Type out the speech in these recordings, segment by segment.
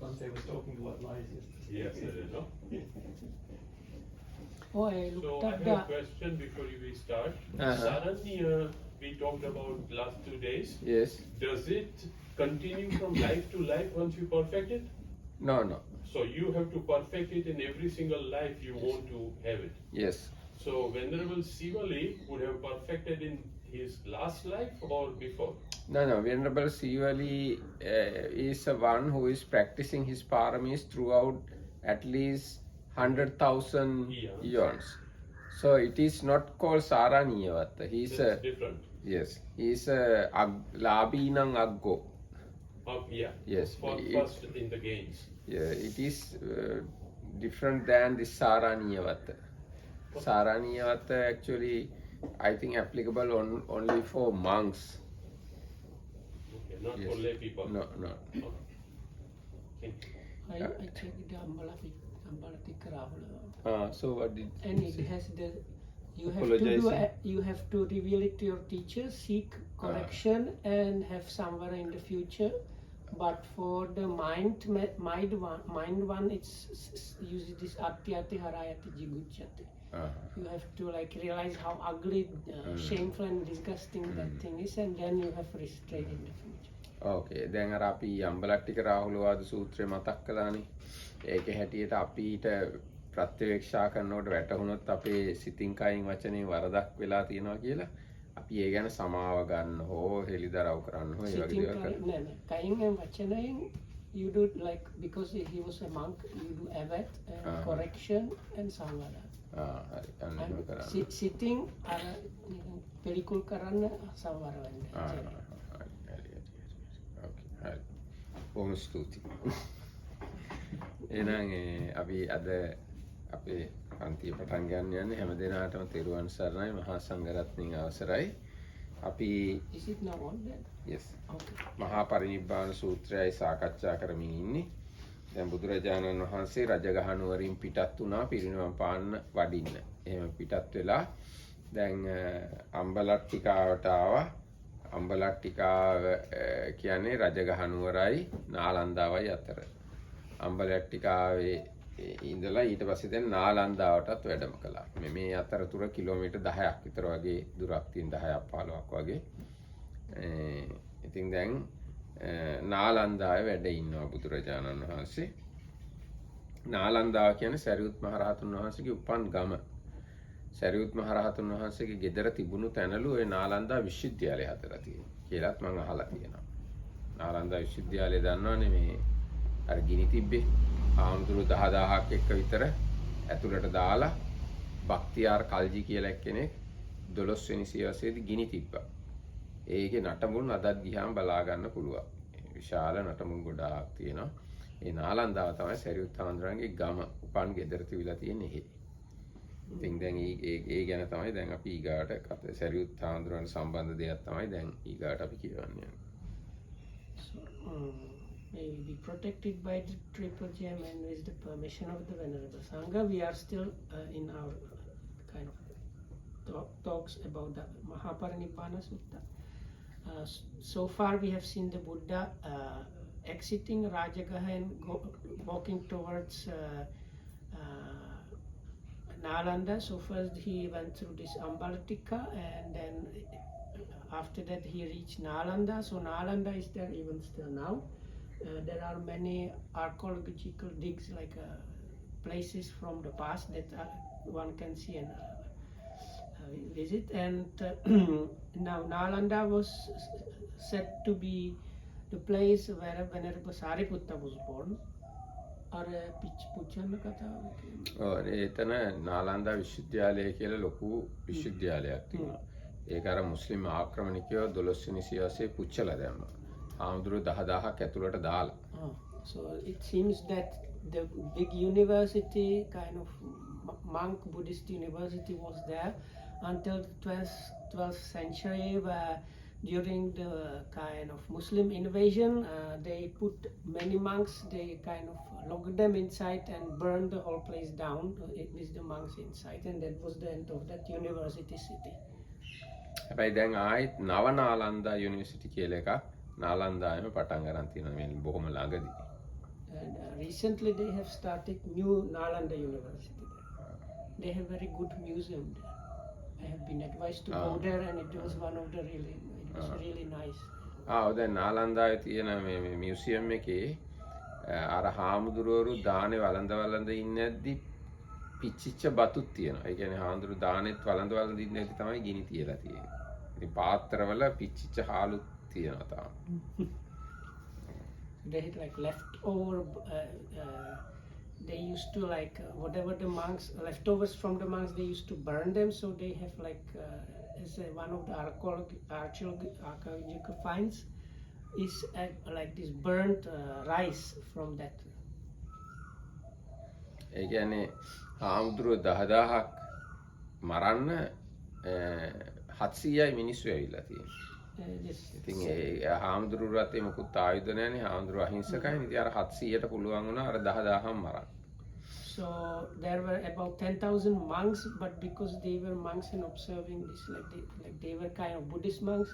once I was talking about lies yesterday. Yes, there is. No? Oh, I looked So I up have a question before we start. Saranya, we talked about last 2 days. Yes. Does it continue from life to life once you perfect it? No, no. So you have to perfect it in every single life you want to have it. Yes. So Venerable Sivali would have perfected in his last life or before? No, no. Venerable Sivali is one who is practicing his paramis throughout at least 100,000 eons. So it is not called Saraniyavatta. He is That's different. Yes. He is a Labinang Aggo. Yeah. Yes. First in the gains. Yeah, it is different than this Saraniyavatta. Saraniyavatta actually, I think, applicable only for monks. Okay, not Yes. for lay people. No, no. Okay. I checked the Ambalatika Rahula. So what did And it has the you have Apologizing. you have to reveal it to your teacher, seek correction, and have somewhere in the future. But for the mind one, it's uses this atyati harayati jiguchyati. You have to like realize how ugly, shameful, and disgusting that thing is, and then you have restraint in the future. Okay, දැන් අර අපි අම්බලට්ටික රාහුලවාද සූත්‍රය මතක් කළානේ. ඒකේ හැටියට අපිට ප්‍රත්‍යවේක්ෂා කරනකොට වැටහුනොත් අපේ සිතින් කයින් වචනේ වරදක් වෙලා තියෙනවා කියලා අපි ඒ ගැන සමාව ගන්න හෝ හෙලිදරව් කරන්න හෝ ඒ වගේ දේවල් කරනවා. කයින් and වචනයෙන් you do like because he was a monk, you do avat, correction and samvara. හරි. අන්න එහෙම කරන්න. Sitting අර පිළිකුල් කරන්න සමවර වෙන්න. හරි. බොහොම ස්තුතියි. එහෙනම් අපි අද අපේ පන්තිය පටන් ගන්න යන්නේ හැම දිනාටම තෙරුවන් සරණයි මහා සංඝරත්නයේ අවසරයි. අපි Is it now on then? Yes. Okay. මහා පරිනිබ්බාන සූත්‍රයයි සාකච්ඡා කරමින් ඉන්නේ. දැන් බුදුරජාණන් වහන්සේ රජගහ නුවරින් පිටත් වුණා පිරිනිවන් පාන්න වඩින්න. එහෙම පිටත් වෙලා දැන් අම්බලට්ටිකාවට ආවා. අම්බලට්ටිකාව කියන්නේ රජගහ නුවරයි නාලන්දාවයි අතර. අම්බලට්ටිකාවේ ඉඳලා ඊට පස්සේ දැන් නාලන්දාවටත් වැඩම කළා. මේ අතරතුර කිලෝමීටර් 10ක් විතර වගේ දුරක් තියෙන 10ක් 15ක් වගේ. ඉතින් දැන් නාලන්දාවේ වැඩ ඉන්නවා බුදුරජාණන් වහන්සේ. නාලන්දාව කියන්නේ සරියුත් මහ රහතුන් වහන්සේගේ උපන් ගම. සරියුත් මහ රහතුන් වහන්සේගේ ගෙදර තිබුණු තැනලු ওই නාලන්දා විශ්වවිද්‍යාලය හදලා තියෙනවා. කියලාත් මම අහලා තියෙනවා. නාලන්දා විශ්වවිද්‍යාලය දන්නවනේ මේ අර ගිනි තිබ්බේ ආම්දුරු 10000ක් එක්ක විතර ඇතුළට දාලා බක්තියාර් කල්ජි කියලා එක්කෙනෙක් 12 වෙනි සියවසේදී ගිනි තිබ්බා. ඒකේ නටමුන් අදත් ගියාම බලා ගන්න පුළුවන්. විශාල නටමුන් ගොඩාක් තියෙනවා. ඒ නාලන්දාව තමයි සරියුත් හාමුදුරන්ගේ ගම උපන් ගෙදර තිබිලා තියෙන්නේ එහෙ. ඉතින් දැන් ඒ ගැන තමයි දැන් අපි ඊගාට සරියුත් හාමුදුරන් සම්බන්ධ දෙයක් තමයි දැන් ඊගාට අපි කියවන්නේ. May we be protected by the triple gem and with the permission of the Venerable Sangha. We are still in our kind of talks about the Maha parinibbana Sutta. So far we have seen the Buddha exiting Rajagaha and walking towards Nalanda. So first he went through this Ambalatika and then after that he reached Nalanda. So Nalanda is there even still now. There are many archaeological digs like places from the past that one can see and visit. And now Nalanda was said to be the place where Venerable Sariputta was born. Or Puchana Katha. එතන නාලන්දා විශ්වවිද්‍යාලය කියලා ලොකු විශ්වවිද්‍යාලයක් තියෙනවා. ඒක අර මුස්ලිම් ආක්‍රමණිකයෝ 12 වෙනි සියවසේ පුච්චලා දැම්මා. ආම්දුරු 10000ක් ඇතුළට දාලා. So it seems that the big university, kind of monk Buddhist university, was there until 12th century, where during the kind of Muslim invasion, they put many monks, they kind of locked them inside and burned the whole place down with the monks inside, and that was the end of that university city. හැබැයි දැන් ආයෙත් නව Nalanda university කියලා එකක් නාලන්දායේම පටන් ගන්න තියෙනවා මේ බොහොම ළඟදී. And recently they have started new Nalanda University there. They have very good museum there. I have been advised to go there, and it was one of the really nice. දැන් නාලන්දාවේ තියෙන මේ මියුසියම් එකේ අර හාමුදුරුවරු දානේ වළඳ ඉන්නේද්දි පිච්චිච්ච බතුත් තියෙනවා. ඒ කියන්නේ හාමුදුරු දානෙත් වළඳ ඉන්නේද්දි තමයි ගිනි තියලා තියෙන්නේ. ඉතින් පාත්‍රවල පිච්චිච්ච හාලුත් තියෙනවා තාම. They had like leftover. They used to like whatever the monks leftovers from the monks. They used to burn them, so they have like as one of the archaeological finds is like this burnt rice from that. ඒ කියන්නේ හාමුදුරුවෝ 10000ක් මරන්න 700යි මිනිස්සු ඇවිල්ලා තියෙනවා. ඉතින් ඒ හාමුදුරුවෝත් මොකුත් ආයුධ නැහැනේ. හාමුදුරුවෝ අහිංසකයි. ඉතින් අර 700ට පුළුවන් වුණා අර 10000ක් මරන්න. So there were about 10,000 monks, but because they were monks and observing this, like they were kind of Buddhist monks,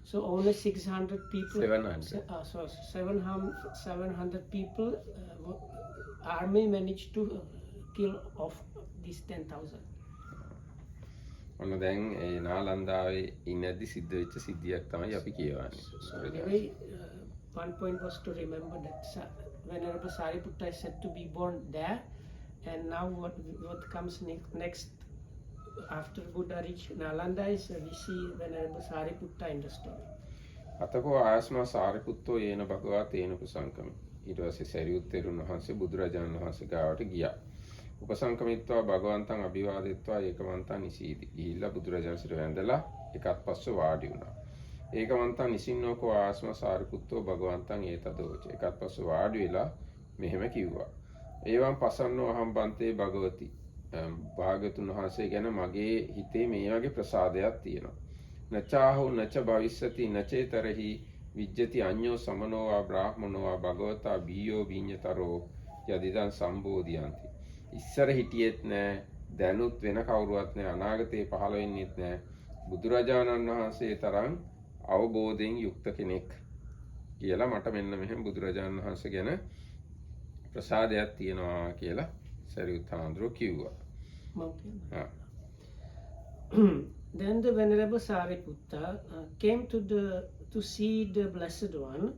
so only 600 people. 700 people. Army managed to kill off these 10,000. ඔන්න දැන් ඒ නාලන්දාවේ ඉන්නේදී සිද්ධ වෙච්ච සිද්ධියක් තමයි අපි කියවන්නේ. So anyway, one point was to remember that Venerable Sariputta is said to be born there, and now what comes next after Buddha reached Nalanda is we see Venerable Sariputta in the story. අතකෝ ආයස්මා සාරිපුත්තෝ යේන භගවා තේන උපසංකමි. ඊට පස්සේ සරියුත් තෙරුන් වහන්සේ බුදුරජාණන් වහන්සේ ගාවට ගියා. උපසංකමිත්වා භගවන්තං අභිවාදෙත්වා ඒකමන්තං නිසීදි. ගිහිල්ලා බුදුරජාණන්සේට වැඳලා එකත් පස්ස වාඩි වුණා. ඒකමන්තං නිසින්නෝකෝ ආස්ම සාරිපුත්තෝ භගවන්තං ඒතදෝච. එකත් පස්ස වාඩි වෙලා මෙහෙම කිව්වා. ඒවම් පසන්නෝ අහම් බන්තේ භගවති. භාග්‍යතුන් වහන්සේ ගැන මගේ හිතේ මේ වගේ ප්‍රසාදයක් තියෙනවා. නචාහෝ නච භවිස්සති නචේතරහි විජ්ජති අඤ්ඤෝ සමනෝ වා බ්‍රාහ්මනෝ වා භගවතා බීයෝ විඤ්ඤතරෝ යදිදං සම්බෝධියන්ති. ඉස්සර හිටියෙත් නෑ, දැනුත් වෙන කවුරුවත් නෑ, අනාගතේ පහළ වෙන්නෙත් නෑ. බුදුරජාණන් වහන්සේ තරම් අවබෝධයෙන් යුක්ත කෙනෙක් කියලා මට මෙන්න මෙහෙම බුදුරජාණන් වහන්සේ ගැන ප්‍රසාදයක් තියෙනවා කියලා සරියුත් හාමුදුරුවෝ කිව්වා. Then the Venerable Sariputta came to see the Blessed One,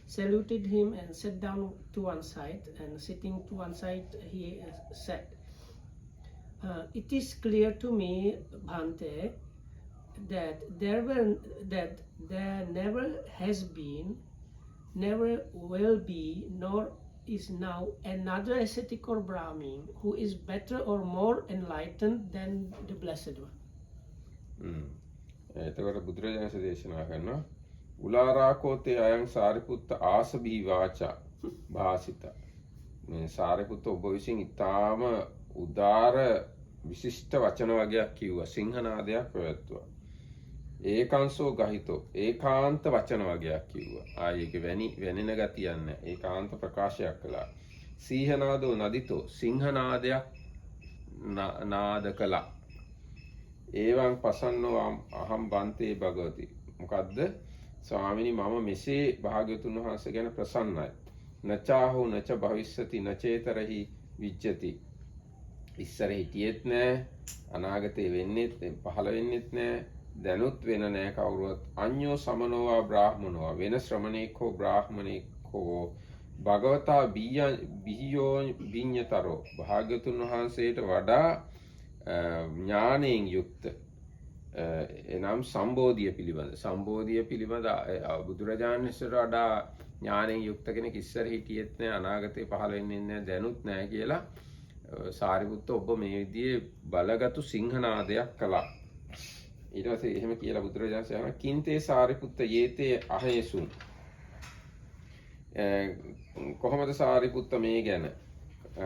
saluted him and sat down to one side, and sitting to one side he said, it is clear to me, Bhante, that there never has been, never will be, nor is now another ascetic or Brahmin who is better or more enlightened than the Blessed One. එතකොට බුදුරජාණන් දේශනා කරනවා උලාරාකෝතේ අයං සාරිපුත්ත ආසබී වාචා භාසිත. මේ සාරිපුත්ත ඔබ විසින් ඊටාම උදාර විශිෂ්ට වචන වගේක් කිව්වා. සිංහනාදයක් පැවැත්තුවා. ඒකාංශෝ ගහිතෝ ඒකාන්ත වචන වගේක් කිව්වා. ආයේක වෙනින ගතියක් නැහැ. ඒකාන්ත ප්‍රකාශයක් කළා. සීහනාදෝ නදිතෝ සිංහනාදයක් නාද කළා. ඒවං පසන්නෝ අහම් බන්තේ භගවති. මොකද්ද? ස්වාමිනී මම මෙසේ භාග්‍යවතුන් වහන්සේ ගැන ප්‍රසන්නයි. නචාහෝ නච භවිස්සති නචේතරහි විජ්ජති. ඉස්සර හිටියෙත් නෑ, අනාගතේ වෙන්නෙත් පහළ වෙන්නෙත් නෑ, දැනුත් වෙන නෑ කවුරුවත්. අඤ්ඤෝ සමනෝවා බ්‍රාහ්මනෝවා වෙන ශ්‍රමණේක හෝ බ්‍රාහ්මණේක හෝ භගවතා බිහියෝ විඤ්ඤතරෝ භාග්‍යවතුන් වහන්සේට වඩා ඥානයෙන් යුක්ත එනම් සම්බෝධිය පිළිබඳ බුදුරජාණන් වහන්සේට වඩා ඥානයෙන් යුක්ත කෙනෙක් ඉස්සර හිටියෙත් නෑ, අනාගතේ පහළ වෙන්නේ නෑ, දැනුත් නෑ කියලා සාරිපුත්ත ඔබ මේ විදිහේ බලගත්ු සිංහනාදයක් කළා. ඊට පස්සේ එහෙම කියලා බුදුරජාණන් වහන්සේ කින්තේ සාරිපුත්ත යේතේ අහේසුන්. කොහොමද සාරිපුත්ත මේ ගැන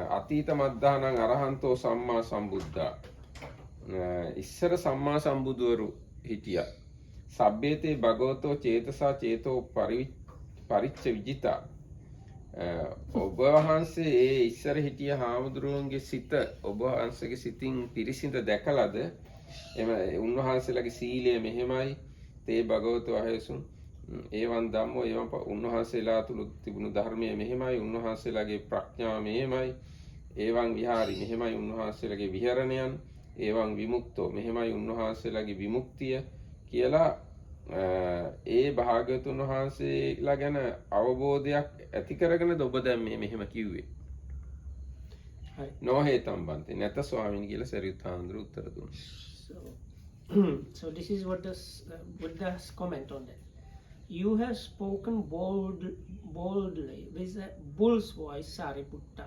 අතීත මද්දානං අරහන්තෝ සම්මා සම්බුද්ධා. ඉස්සර සම්මා සම්බුදුවරු හිටියා. සබ්බේතේ භගවතෝ චේතසා චේතෝ පරිච්ඡ විජිතා. ඔබ වහන්සේ ඒ ඉස්සර හිටිය හාමුදුරුවන්ගේ සිත ඔබ වහන්සේගේ සිතින් පිරිසිඳ දැකලාද? එම උන්වහන්සේලාගේ සීලය මෙහෙමයි. තේ භගවතෝ අහේසුන් ඒවන් ධම්මෝ ඒවන් උන්වහන්සේලා තුල තිබුණු ධර්මයේ මෙහෙමයි උන්වහන්සේලාගේ ප්‍රඥාව මෙහෙමයි ඒවන් විහාරි මෙහෙමයි උන්වහන්සේලාගේ විහරණයන් ඒවන් විමුක්තෝ මෙහෙමයි උන්වහන්සේලාගේ විමුක්තිය කියලා ඒ භාග්‍යවතුන් වහන්සේලා ගැන අවබෝධයක් ඇති කරගෙනද ඔබ දැන් මේ මෙහෙම කිව්වේ නොහේතම් බන්තේ නැත ස්වාමීනි කියලා සරියුත් හාමුදුරුවෝ උත්තර දුන්නා. So this is what does Buddha's comment on that. You have spoken boldly with a bull's voice, Sariputta.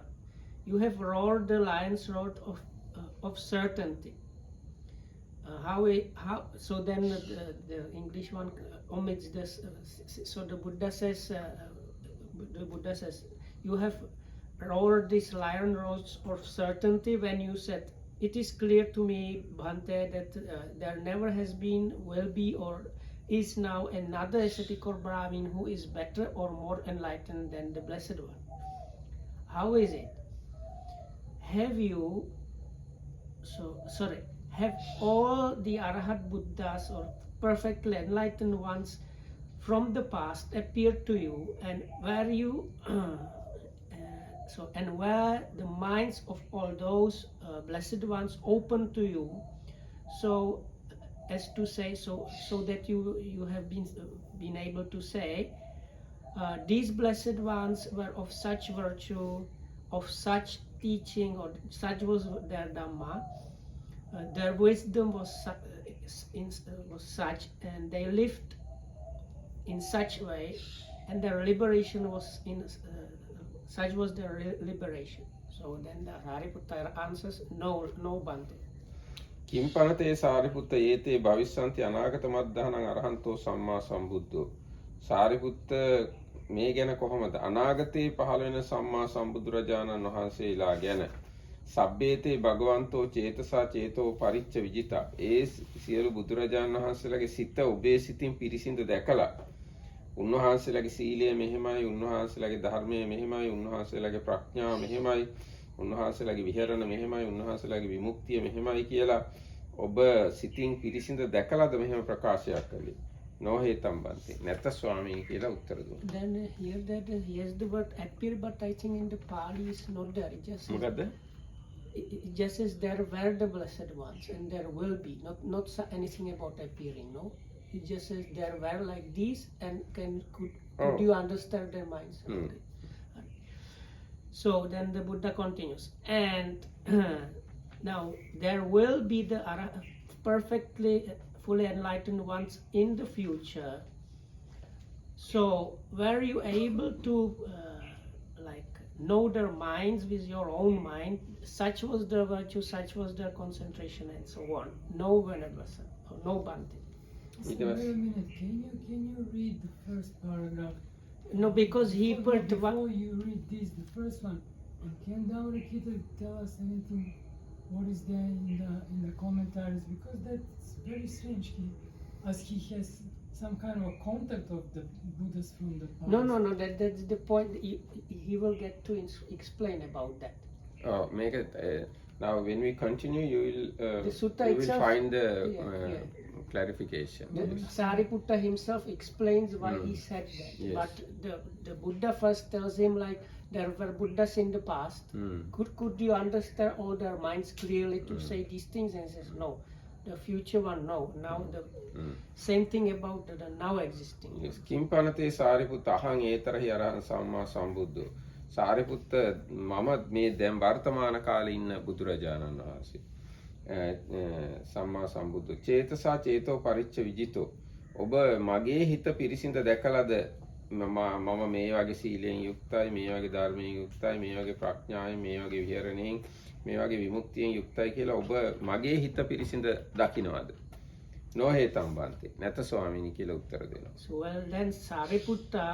You have roared the lion's roar of certainty. So then the English one omits this. So the Buddha says, you have roared this lion roars of certainty when you said, it is clear to me, Bhante, that there never has been, will be, or is now another ascetic or Brahmin who is better or more enlightened than the Blessed One. How is it? Have all the Arahat Buddhas or perfectly enlightened ones from the past appeared to you, and where the minds of all those blessed ones open to you, so as to say, so that you have been able to say, these blessed ones were of such virtue, of such teaching, or such was their Dhamma, their wisdom was such, and they lived in such way, and their liberation was such was their liberation. So then the Sariputta answers, no Bhante. කිම්පනතේ Sariputta ඒතේ භවිස්සන්ති අනාගත මද්දානං අරහන්තෝ සම්මා සම්බුද්ධෝ සාරිපුත්ත මේ ගැන කොහොමද අනාගතේ පහළ වෙන සම්මා සම්බුදුරජාණන් වහන්සේලා ගැන සබ්බේතේ භගවන්තෝ චේතසා චේතෝ පරිච්ඡ විජිතා ඒ සියලු බුදුරජාණන් වහන්සේලාගේ සිත ඔබේ සිතින් පිරිසිඳ දැකලා උන්වහන්සේලාගේ සීලය මෙහෙමයි උන්වහන්සේලාගේ ධර්මය මෙහෙමයි උන්වහන්සේලාගේ ප්‍රඥාව මෙහෙමයි උන්වහන්සේලාගේ විහරණ මෙහෙමයි උන්වහන්සේලාගේ විමුක්තිය මෙහෙමයි කියලා ඔබ සිතින් පිරිසිඳ දැකලාද මෙහෙම ප්‍රකාශයක් කළේ නොහේතම් බන්තේ නැත ස්වාමීන් කියලා උත්තර දුන්නා. Then here that here's the word appear, but I think in the Pali is not there. It just මොකද්ද? It just says there were the blessed ones and there will be, not anything about appearing, no. It just says there were like these, and could you understand their minds? Okay. So then the Buddha continues, and now there will be the perfectly fully enlightened ones in the future. So were you able to know their minds with your own mind? Such was their virtue, such was their concentration, and so on. No Venerable, no Bhante. So wait a minute, can you read the first paragraph? No, because he put before you read this, the first one, and can Daurikita tell us anything? What is there in the commentaries? Because that's very strange. As he has some kind of a contact of the Buddhas from the past. No. That's the point. He will get to explain about that. Make it now. When we continue, you will find the clarification. Sariputta himself explains why he said that. Yes. But the Buddha first tells him there were Buddhas in the past. Could you understand all their minds clearly to say these things? And he says no. The future one, no. Now the same thing about the now existing. Yes. කිම්පනතේ Sariputta අහං ඒතරහි අරහං සම්මා සම්බුද්ධෝ සාරිපුත්ත මම මේ දැන් වර්තමාන කාලේ ඉන්න බුදුරජාණන් වහන්සේ සම්මා සම්බුද්ධ චේතසා චේතෝ පරිච්ඡ විජිතෝ ඔබ මගේ හිත පිරිසිඳ දැකලාද මම මේ වගේ සීලයෙන් යුක්තයි මේ වගේ ධර්මයෙන් යුක්තයි මේ වගේ ප්‍රඥාවෙන් මේ වගේ විහරණයෙන් මේ වගේ විමුක්තියෙන් යුක්තයි කියලා ඔබ මගේ හිත පිරිසිඳ දකින්නවද නොහේතම් බන්තේ නැත ස්වාමීනි කියලා උත්තර දෙනවා. So well then Sariputta,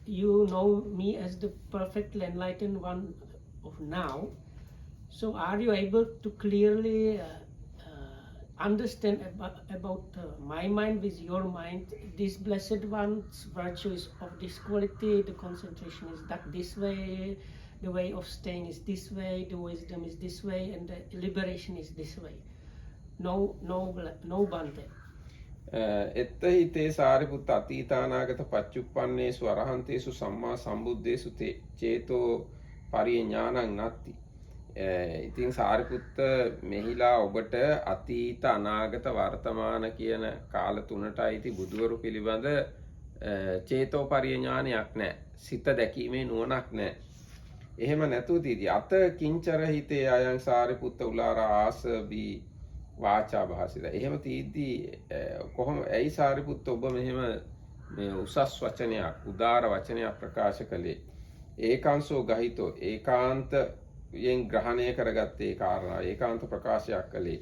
you know me as the perfectly enlightened one of now. So are you able to clearly understand about my mind with your mind? This blessed one's virtue is of this quality, the concentration is this way, the way of staying is this way, the wisdom is this way, and the liberation is this way. No Bhante. එත්ත හිතේ සාරිපුත්ත අතීතානාගත පච්චුප්පන්නේසු අරහන්තේසු සම්මා සම්බුද්දේසු චේතෝ පරිඥානං නත්ති. ඉතින් සාරිපුත්ත මෙහිලා ඔබට අතීත අනාගත වර්තමාන කියන කාල තුනට අයිති බුදුවරු පිළිබඳ චේතෝ පරිඥානයක් නැහැ. සිත දැකීමේ නුවණක් නැහැ. එහෙම නැතුව තීදී අත කිංචර හිතේ අයං සාරිපුත්ත උලාරා ආසබී වාචා භාසිත. එහෙම තීදී කොහොම ඇයි සාරිපුත්ත ඔබ මෙහෙම මේ උසස් වචනයක් උදාර වචනයක් ප්‍රකාශ කළේ? ඒකාංශෝ ගහිතෝ ඒකාන්තයෙන් ග්‍රහණය කරගත්තේ කාරණා ඒකාන්ත ප්‍රකාශයක් කළේ.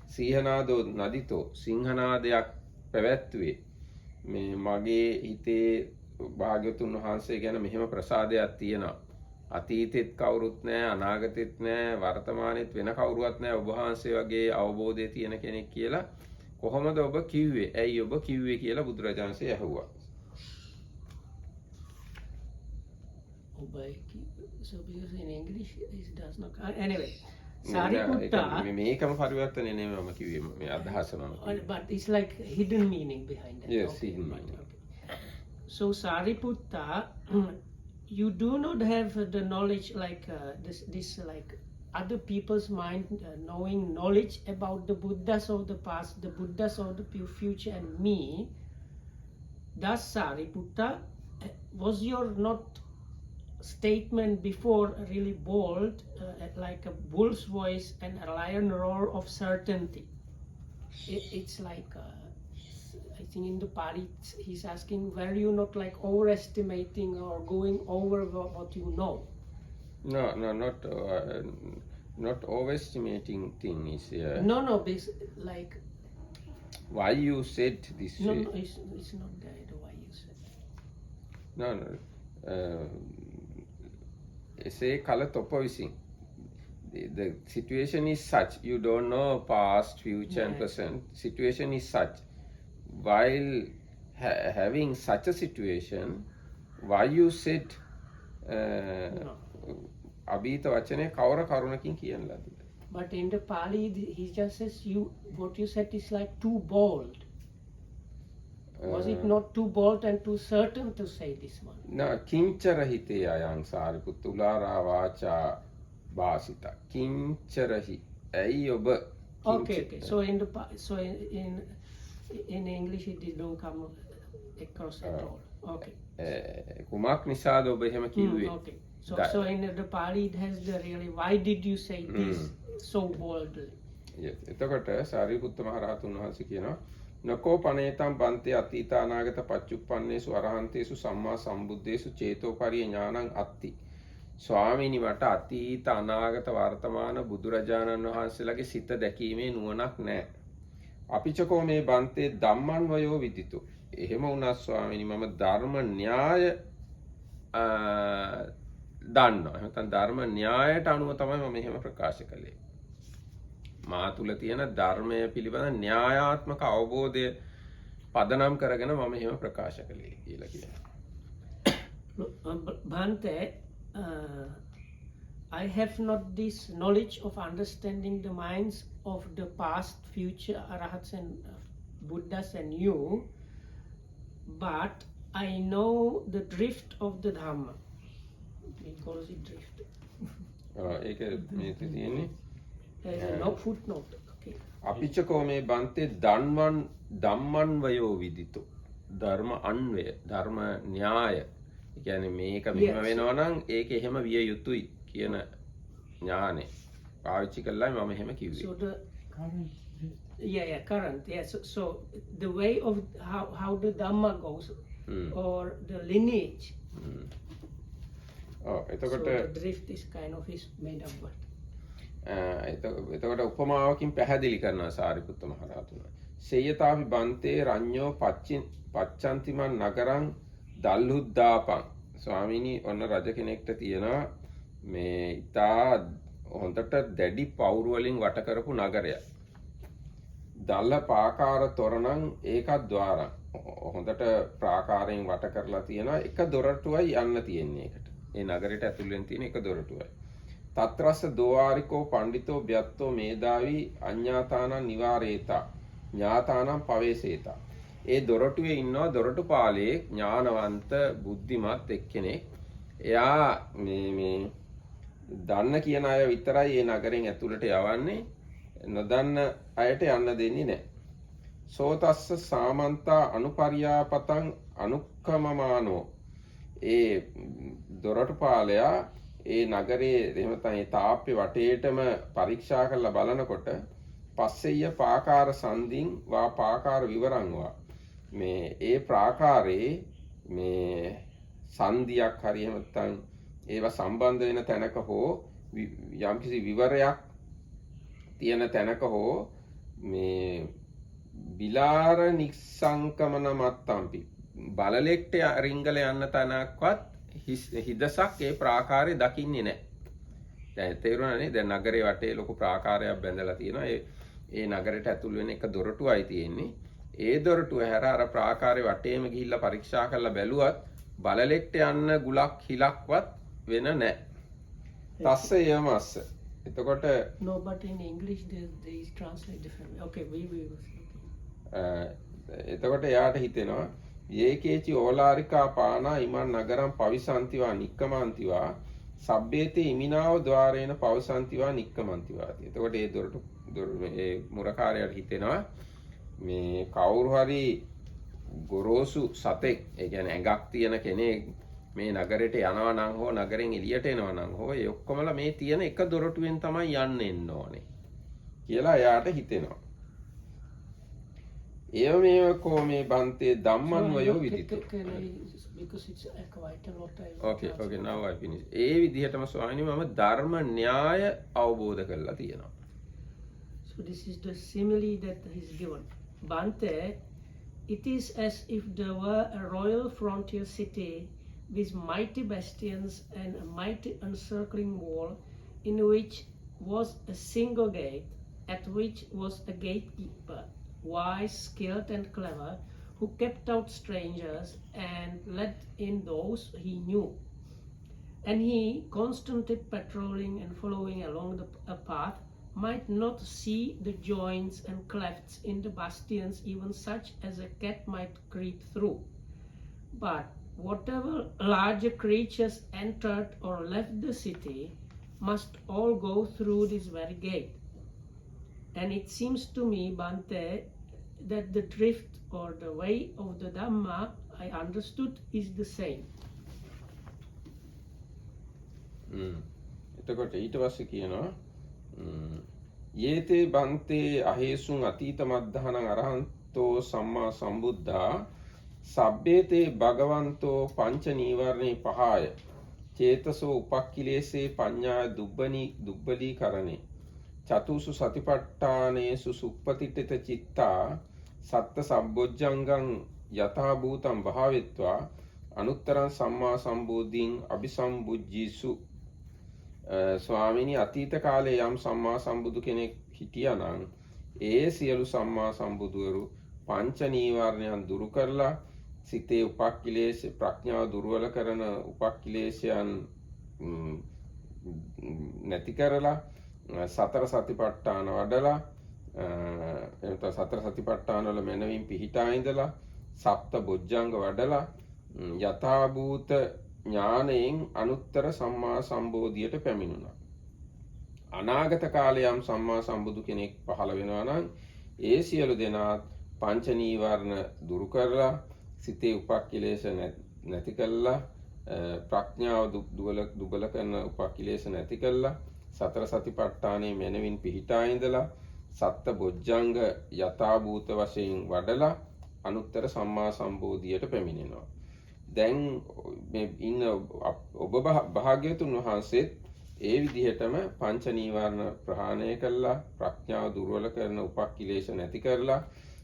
සීහනාදෝ නදිතෝ සිංහනාදයක් පැවැත්වුවේ. මේ මගේ හිතේ භාග්‍යවතුන් වහන්සේ ගැන මෙහෙම ප්‍රසාදයක් තියෙනවා. අතීතෙත් කවුරුත් නැහැ අනාගතෙත් නැහැ වර්තමානෙත් වෙන කවුරුවත් නැහැ ඔබ වහන්සේ වගේ අවබෝධය තියෙන කෙනෙක් කියලා කොහොමද ඔබ කිව්වේ? ඇයි ඔබ කිව්වේ කියලා බුදුරජාණන්සේ ඇහුවා. So because in English it does not anyway. Sariputta මේකම පරිවර්තනය නෙමෙයි මම කිව්වේ මේ අදහස මම. But it's like hidden meaning behind that. Yes, okay, hidden right, meaning. okay. So Sariputta, you do not have the knowledge like this like other people's mind knowing knowledge about the Buddhas of the past, the Buddhas of the future, and me. Thus, Sariputta, was your not statement before really bold, like a bull's voice and a lion roar of certainty? It's like I think in the Pali he's asking, were you not like overestimating or going over what you know? No, not overestimating thing is here. No, like why you said this no, way? no, it's not that why you said. No. Say kala topa visin. The situation is such, you don't know past, future and present. Situation is such. While having such a situation, why you said abhita vachane kawara karunakin kiyan lada? But in the Pali, he just says what you said is like too bold. Was it not too bold and too certain to say this one? No, kinchara hite ayang sariputta ulara vacha bhasita. Kincharahi. Ai oba. Okay. So in English it didn't come across at all. Okay. Kumak nisada oba ehema kiwwe. Okay. So in the Pali it has the really, why did you say this so boldly? Yes. එතකොට සාරිපුත්ත මහ රහතුන් වහන්සේ කියනවා නකෝ පනේතම් බන්තේ අතීත අනාගත පච්චුප්පන්නේසු අරහන්තේසු සම්මා සම්බුද්දේසු චේතෝපරිය ඥානං අත්ති. ස්වාමීනි මට අතීත අනාගත වර්තමාන බුදුරජාණන් වහන්සේලාගේ සිත දැකීමේ නුවණක් නැහැ. අපිචකෝ මේ බන්තේ ධම්මං වයෝ විදිතෝ. එහෙම වුණා ස්වාමීනි මම ධර්ම න්‍යාය දන්නවා. එහෙනම් ධර්ම න්‍යායට අනුව තමයි මම එහෙම ප්‍රකාශ කළේ. මා තුල තියෙන ධර්මය පිළිබඳ න්‍යායාත්මක අවබෝධය පදනම් කරගෙන මම එහෙම ප්‍රකාශ කළේ කියලා කියනවා. Bhante, I have not this knowledge of understanding the minds of the past, future Arahats and Buddhas and you, but I know the drift of the Dhamma. He calls it drift. ඒක මේ තියෙන්නේ No footnote. Okay. අපිචකෝ මේ බන්තේ ධම්මං වයෝ විදිතෝ. ධර්ම අන්වය, ධර්ම න්‍යාය. ඒ කියන්නේ මේක මෙහෙම වෙනවා නම් ඒක එහෙම විය යුතුයි කියන ඥානෙ පාවිච්චි කළායි මම එහෙම කිව්වේ. So the Current. current. Yeah. So the way of how the Dhamma goes, or the lineage. එතකොට So the drift is kind of is made up word. එතකොට උපමාවකින් පැහැදිලි කරනවා සාරිපුත්ත මහ රහතුන්. සේයතාවි බන්තේ රඤ්ඤෝ පච්චන්තිමන් නගරං දල්හුද්දාපං. ස්වාමීනි ඔන්න රජ කෙනෙක්ට තියෙනවා මේ ඉතා හොඳට දැඩි පවුරු වලින් වට කරපු නගරයක්. දල්ල පාකාර තොරණං ඒකත් ద్వාරං. හොඳට ප්‍රාකාරයෙන් වට කරලා තියෙනවා එක දොරටුවයි යන්න තියෙන්නේ ඒකට. ඒ නගරයට ඇතුල් වෙන්න තියෙන එක දොරටුවයි. තත්‍රස්ස දෝවාරිකෝ පණ්ඩිතෝ ව්‍යත්තෝ මේදාවි අඤ්ඤාතානං නිවාරේතා ඥාතානං පවේසේතා. ඒ දොරටුවේ ඉන්නවා දොරටුපාලේ ඥානවන්ත බුද්ධිමත් එක්කෙනෙක්. එයා මේ දන්න කියන අය විතරයි ඒ නගරෙන් ඇතුළට යවන්නේ. නොදන්න අයට යන්න දෙන්නේ නැහැ. සෝතස්ස සාමන්තා අනුපරියාපතං අනුක්කමමානෝ. ඒ දොරටුපාලයා ඒ නගරේ එහෙම නැත්නම් ඒ තාප්පේ වටේටම පරීක්ෂා කරලා බලනකොට පස්සෙය පාකාර සන්ධින් වා පාකාර විවරං වා මේ ඒ ප්‍රාකාරයේ මේ සන්ධියක් හරි එහෙම නැත්නම් ඒවා සම්බන්ධ වෙන තැනක හෝ යම්කිසි විවරයක් තියෙන තැනක හෝ මේ බිලාර නිස්සංකමන මත්තම්පි බලලෙක්ට රිංගල යන්න තැනක්වත් හිදසක් ඒ ප්‍රාකාරය දකින්නේ නැහැ. දැන් තේරුණානේ දැන් නගරේ වටේ ලොකු ප්‍රාකාරයක් බැඳලා තියෙනවා. ඒ නගරයට ඇතුල් වෙන එක දොරටුවයි තියෙන්නේ. ඒ දොරටුව හැර අර ප්‍රාකාරේ වටේම ගිහිල්ලා පරීක්ෂා කරලා බැලුවත් බලලෙක්ට යන්න ගුලක් හිලක්වත් වෙන නැහැ. තස්ස යමස්ස. එතකොට No, but in English they translate differently. Okay, we එතකොට එයාට හිතෙනවා යේකේචි ඕලාරිකා පානා ඉමන් නගරම් පවිසන්තිවා නික්කමන්තිවා සබ්බේතේ ඉමිනාව ద్వාරේන පවසන්තිවා නික්කමන්තිවාති. එතකොට ඒ දොරටු ඒ මුරකාරයාට හිතෙනවා මේ කවුරු හරි ගොරෝසු සතෙක් ඒ කියන්නේ ඇඟක් තියෙන කෙනෙක් මේ නගරයට යනවා නම් හෝ නගරෙන් එළියට එනවා නම් හෝ ඒ ඔක්කොමලා මේ තියෙන එක දොරටුවෙන් තමයි යන්න එන්න ඕනේ කියලා එයාට හිතෙනවා. ඒවමේවකෝ මේ බන්තේ ධම්මන්වයෝ විදිතෝ. because it's quite a lot. Okay, now I finish. ඒ විදිහටම ස්වාමීනි මම ධර්ම න්‍යාය අවබෝධ කරලා තියෙනවා. So this is the simile that is given. Bante, it is as if there were a royal frontier city with mighty bastions and a mighty encircling wall, in which was a single gate, at which was a gatekeeper, wise, skilled and clever, who kept out strangers and let in those he knew. And he, constantly patrolling and following along a path, might not see the joints and clefts in the bastions, even such as a cat might creep through. But whatever larger creatures entered or left the city must all go through this very gate. And it seems to me, Bante, that the drift or the way of the Dhamma I understood is the same. එතකොට ඊට පස්සේ කියනවා යේතේ බන්තේ අහේසුන් අතීත මද්ධහනං අරහන්තෝ සම්මා සම්බුද්ධා සබ්බේතේ භගවන්තෝ පංච නීවරණේ පහය චේතසෝ උපක්ඛිලේසේ පඤ්ඤා දුබ්බලී කරණේ චතුසු සතිපට්ඨානේසු සුප්පතිට්ඨිත චිත්තා සත්ත සම්බොජ්ජංගං යථා භූතං භාවෙත්වා අනුත්තරං සම්මා සම්බෝධින් අபிසම්බුජ්ජීසු. ස්වාමීනි අතීත කාලේ යම් සම්මා සම්බුදු කෙනෙක් හිටියා නම් ඒ සියලු සම්මා සම්බුදුවරු පංච නීවරණයන් දුරු කරලා සිතේ උපක්ඛිලේශ ප්‍රඥාව දුර්වල කරන උපක්ඛිලේශයන් නැති කරලා සතර සතිපට්ඨාන වඩලා එතන සතර සතිපට්ඨාන වල මනමින් පිහිටා ඉඳලා සප්ත බොජ්ජංග වඩලා යථා භූත ඥානයෙන් අනුත්තර සම්මා සම්බෝධියට පැමිණුණා. අනාගත කාලේ යම් සම්මා සම්බුදු කෙනෙක් පහළ වෙනවා නම් ඒ සියලු දෙනා පංච නීවරණ දුරු කරලා සිතේ උපක්ඛිලේශ නැති කළා ප්‍රඥාව දුබල කරන උපක්ඛිලේශ නැති කළා සතර සතිපට්ඨානයේ මනවින් පිහිටා ඉඳලා සත්ත බොජ්ජංග යථා භූත වශයෙන් වඩලා අනුත්තර සම්මා සම්බෝධියට පැමිණෙනවා. දැන් මේ ඉන්න ඔබ භාග්‍යවතුන් වහන්සේත් ඒ විදිහටම පංච නීවරණ ප්‍රහාණය කළා ප්‍රඥාව දුර්වල කරන උපක්ඛිලේශ නැති කරලා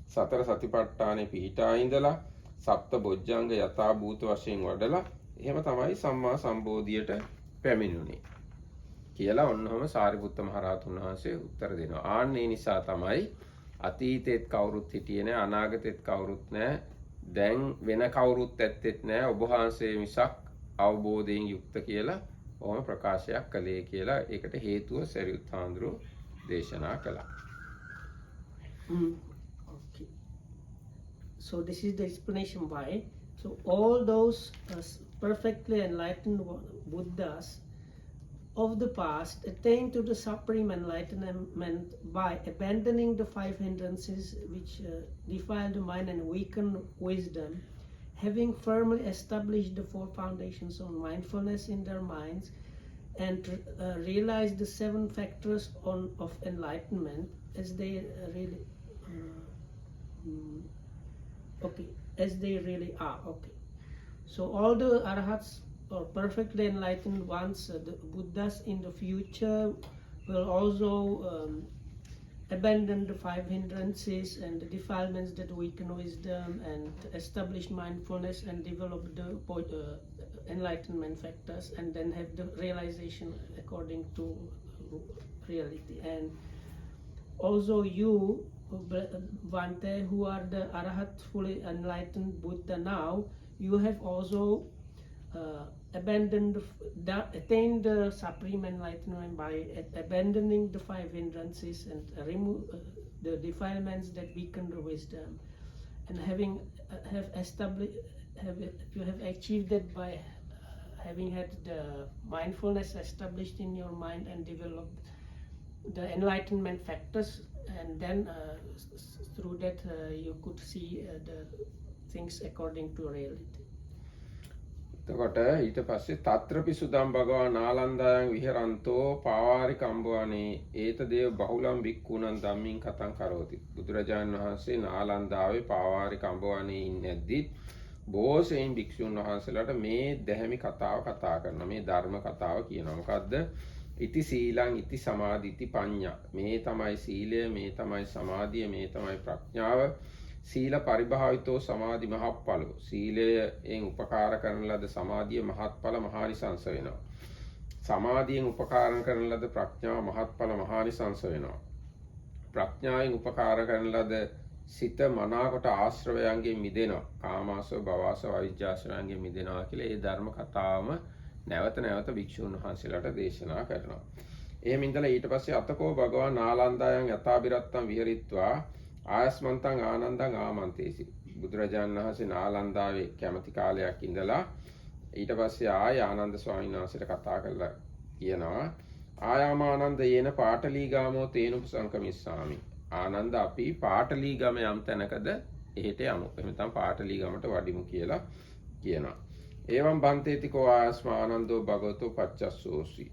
සතර සතිපට්ඨානේ පිහිටා ඉඳලා සප්ත බොජ්ජංග යථා භූත වශයෙන් වඩලා එහෙම තමයි සම්මා සම්බෝධියට පැමිණුනේ කියලා ඔන්නෝම සාරිපුත්ත මහ රහතුන් වහන්සේ උත්තර දෙනවා. ආන්නේ නිසා තමයි අතීතෙත් කවුරුත් හිටියේ නැහැ අනාගතෙත් කවුරුත් නැහැ දැන් වෙන කවුරුත් ඇත්තෙත් නැහැ ඔබ වහන්සේ මිසක් අවබෝධයෙන් යුක්ත කියලා ඔහොම ප්‍රකාශයක් කළේ කියලා ඒකට හේතුව සරියුත් හාමුදුරුවෝ දේශනා කළා. Okay. so this is the explanation why. So all those perfectly enlightened Buddhas of the past attained to the supreme enlightenment by abandoning the 5 hindrances which defile the mind and weaken wisdom, having firmly established the 4 foundations of mindfulness in their minds, and realized the 7 factors of enlightenment as they really as they really are. Okay, so all the arhats or perfectly enlightened ones, the Buddhas in the future will also abandon the 5 hindrances and the defilements that weaken wisdom, and establish mindfulness and develop the enlightenment factors, and then have the realization according to reality. And also you, Bhante, who are the Arhat fully enlightened Buddha now, you have also attained the supreme enlightenment by abandoning the 5 hindrances and remove the defilements that weaken the wisdom, and you have achieved that by having had the mindfulness established in your mind and developed the enlightenment factors, and then through that you could see the things according to reality. එතකොට ඊට පස්සේ තත්‍රපි සුදම් භගවා නාලන්දායන් විහරන්තෝ පාවාරි කම්බවනේ ඒත දේව බහුලම් වික්කුණන් ධම්මින් කතං කරෝති. බුදුරජාණන් වහන්සේ නාලන්දාවේ පාවාරි කම්බවනේ ඉන්නේද්දි බොහෝසෙයින් භික්ෂුන් වහන්සේලාට මේ දැහැමි කතාව කතා කරනවා. මේ ධර්ම කතාව කියනවා. මොකද්ද? ඉති සීලං ඉති සමාධි ඉති පඤ්ඤා. මේ තමයි සීලය, මේ තමයි සමාධිය, මේ තමයි ප්‍රඥාව. සීල පරිභාවිතෝ සමාධි මහප්ඵලෝ. සීලයෙන් උපකාර කරන ලද සමාධිය මහත්ඵල මහානිසංස වෙනවා. සමාධියෙන් උපකාර කරන ලද ප්‍රඥාව මහත්ඵල මහානිසංස වෙනවා. ප්‍රඥාවෙන් උපකාර කරන ලද සිත මනාකොට ආශ්‍රවයන්ගෙන් මිදෙනවා. කාමාශ්‍රව, භවශ්‍රව, අවිජ්ජාශ්‍රවයන්ගෙන් මිදෙනවා කියලා ඒ ධර්ම කතාවම නැවත නැවත භික්ෂුන් වහන්සේලාට දේශනා කරනවා. එහෙම ඉඳලා ඊට පස්සේ අතකෝ භගවාන් නාලන්දායන් යථාබිරත්තම් විහෙරිත්වා ආයස්මන්තං ආනන්දං ආමන්තේසි. බුදුරජාණන් වහන්සේ නාලන්දාවේ කැමති කාලයක් ඉඳලා ඊට පස්සේ ආනන්ද ස්වාමීන් වහන්සේට කතා කරලා කියනවා ආයාමානන්ද යේන පාටලීගාමෝ තේනුපසංකමිස්සාමි. ආනන්ද අපි පාටලීගම යම් තැනකද එහෙට යමු. එහෙම තමයි පාටලීගමට වඩිමු කියලා කියනවා. එවම් බන්තේතිකෝ ආයස්මානන්දෝ භගවතෝ පච්චස්සෝසි.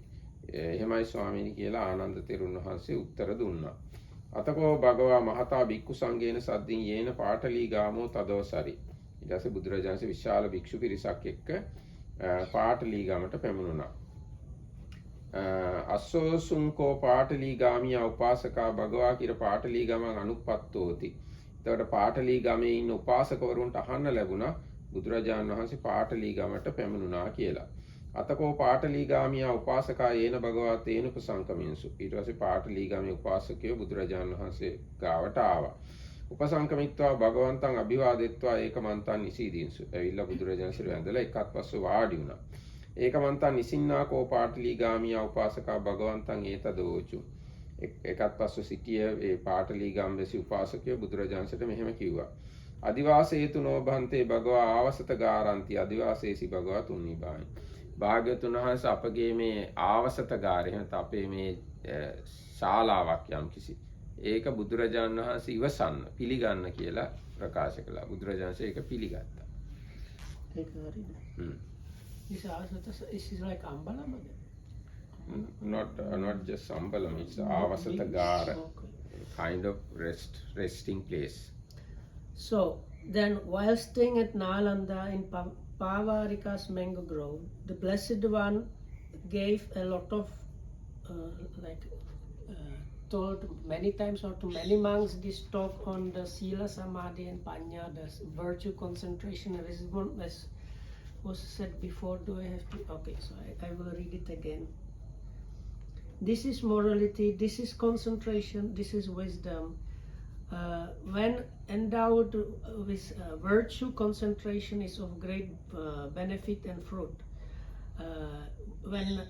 එහෙමයි ස්වාමීනි කියලා ආනන්ද තෙරුන් වහන්සේ උත්තර දුන්නා. අතකෝ භගවා මහතා භික්ඛු සංඝේන සද්දින් යේන පාටලීගාමෝ තදෝසරි. ඊට පස්සේ බුදුරජාණන්සේ විශාල භික්ෂු පිරිසක් එක්ක පාටලීගමට පැමුණුණා. අස්සෝසුංකෝ පාටලීගාමියා උපාසකා භගවා කිර පාටලීගමං අනුප්පත්තෝති. එතකොට පාටලීගමේ ඉන්න උපාසකවරුන්ට අහන්න ලැබුණා බුදුරජාණන් වහන්සේ පාටලීගමට පැමුණුණා කියලා. අතකෝ පාටලීගාමියා උපාසකා යේන භගවා තේනුපසංකමින්සු. ඊට පස්සේ පාටලීගාමී උපාසකයෝ බුදුරජාණන් වහන්සේ ගාවට ආවා. උපසංකමිත්වා භගවන්තං අභිවාදෙත්වා ඒකමන්තං නිසීදීන්සු. ඇවිල්ලා බුදුරජාණන්සේ වැඳලා එකත් පස්සේ වාඩි වුණා. ඒකමන්තං නිසින්නාකෝ පාටලීගාමියා උපාසකා භගවන්තං ඒතදෝචු. එකත් පස්සේ සිටිය ඒ පාටලීගාම්වැසි උපාසකයෝ බුදුරජාණන්සේට මෙහෙම කිව්වා. අදිවාසේතු නෝභන්තේ භගවා ආවසත ගාරන්ති අදිවාසේසි භගවා තුන්නිබායි. භාග්‍යවතුන් වහන්සේ අපගේ මේ ආවසත ගාරේ නැත්නම් අපේ මේ ශාලාවක් යම් කිසි ඒක බුදුරජාණන් වහන්සේ ඉවසන්න පිළිගන්න කියලා ප්‍රකාශ කළා. බුදුරජාණන්සේ ඒක පිළිගත්තා. ඒක හරිද? This is like Ambalam again? Not just Ambalam, it's Avasata Gara, kind of resting place. So then, while staying at Nalanda in Pavarika's mango grove, the Blessed One gave a lot of, told many times or to many monks this talk on the Sila, Samadhi and Panya, the virtue, concentration, and wisdom, as was said before. Do I have to? Okay, so I will read it again. This is morality, this is concentration, this is wisdom. When endowed with virtue, concentration is of great benefit and fruit. When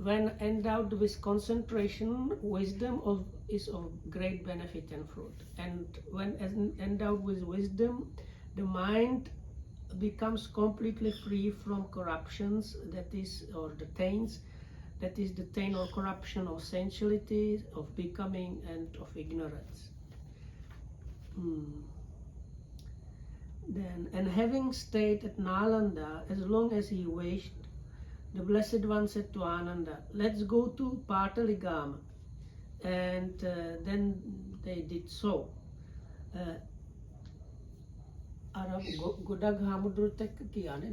when endowed with concentration, wisdom is of great benefit and fruit. And when endowed with wisdom, the mind becomes completely free from corruptions, that is, or the taints, that is the taint or corruption of sensuality, of becoming, and of ignorance. Then, and having stayed at Nalanda as long as he wished, the Blessed One said to Ananda, "Let's go to Pataligama." And then they did so. Godak Hamudrut කියන්නේ.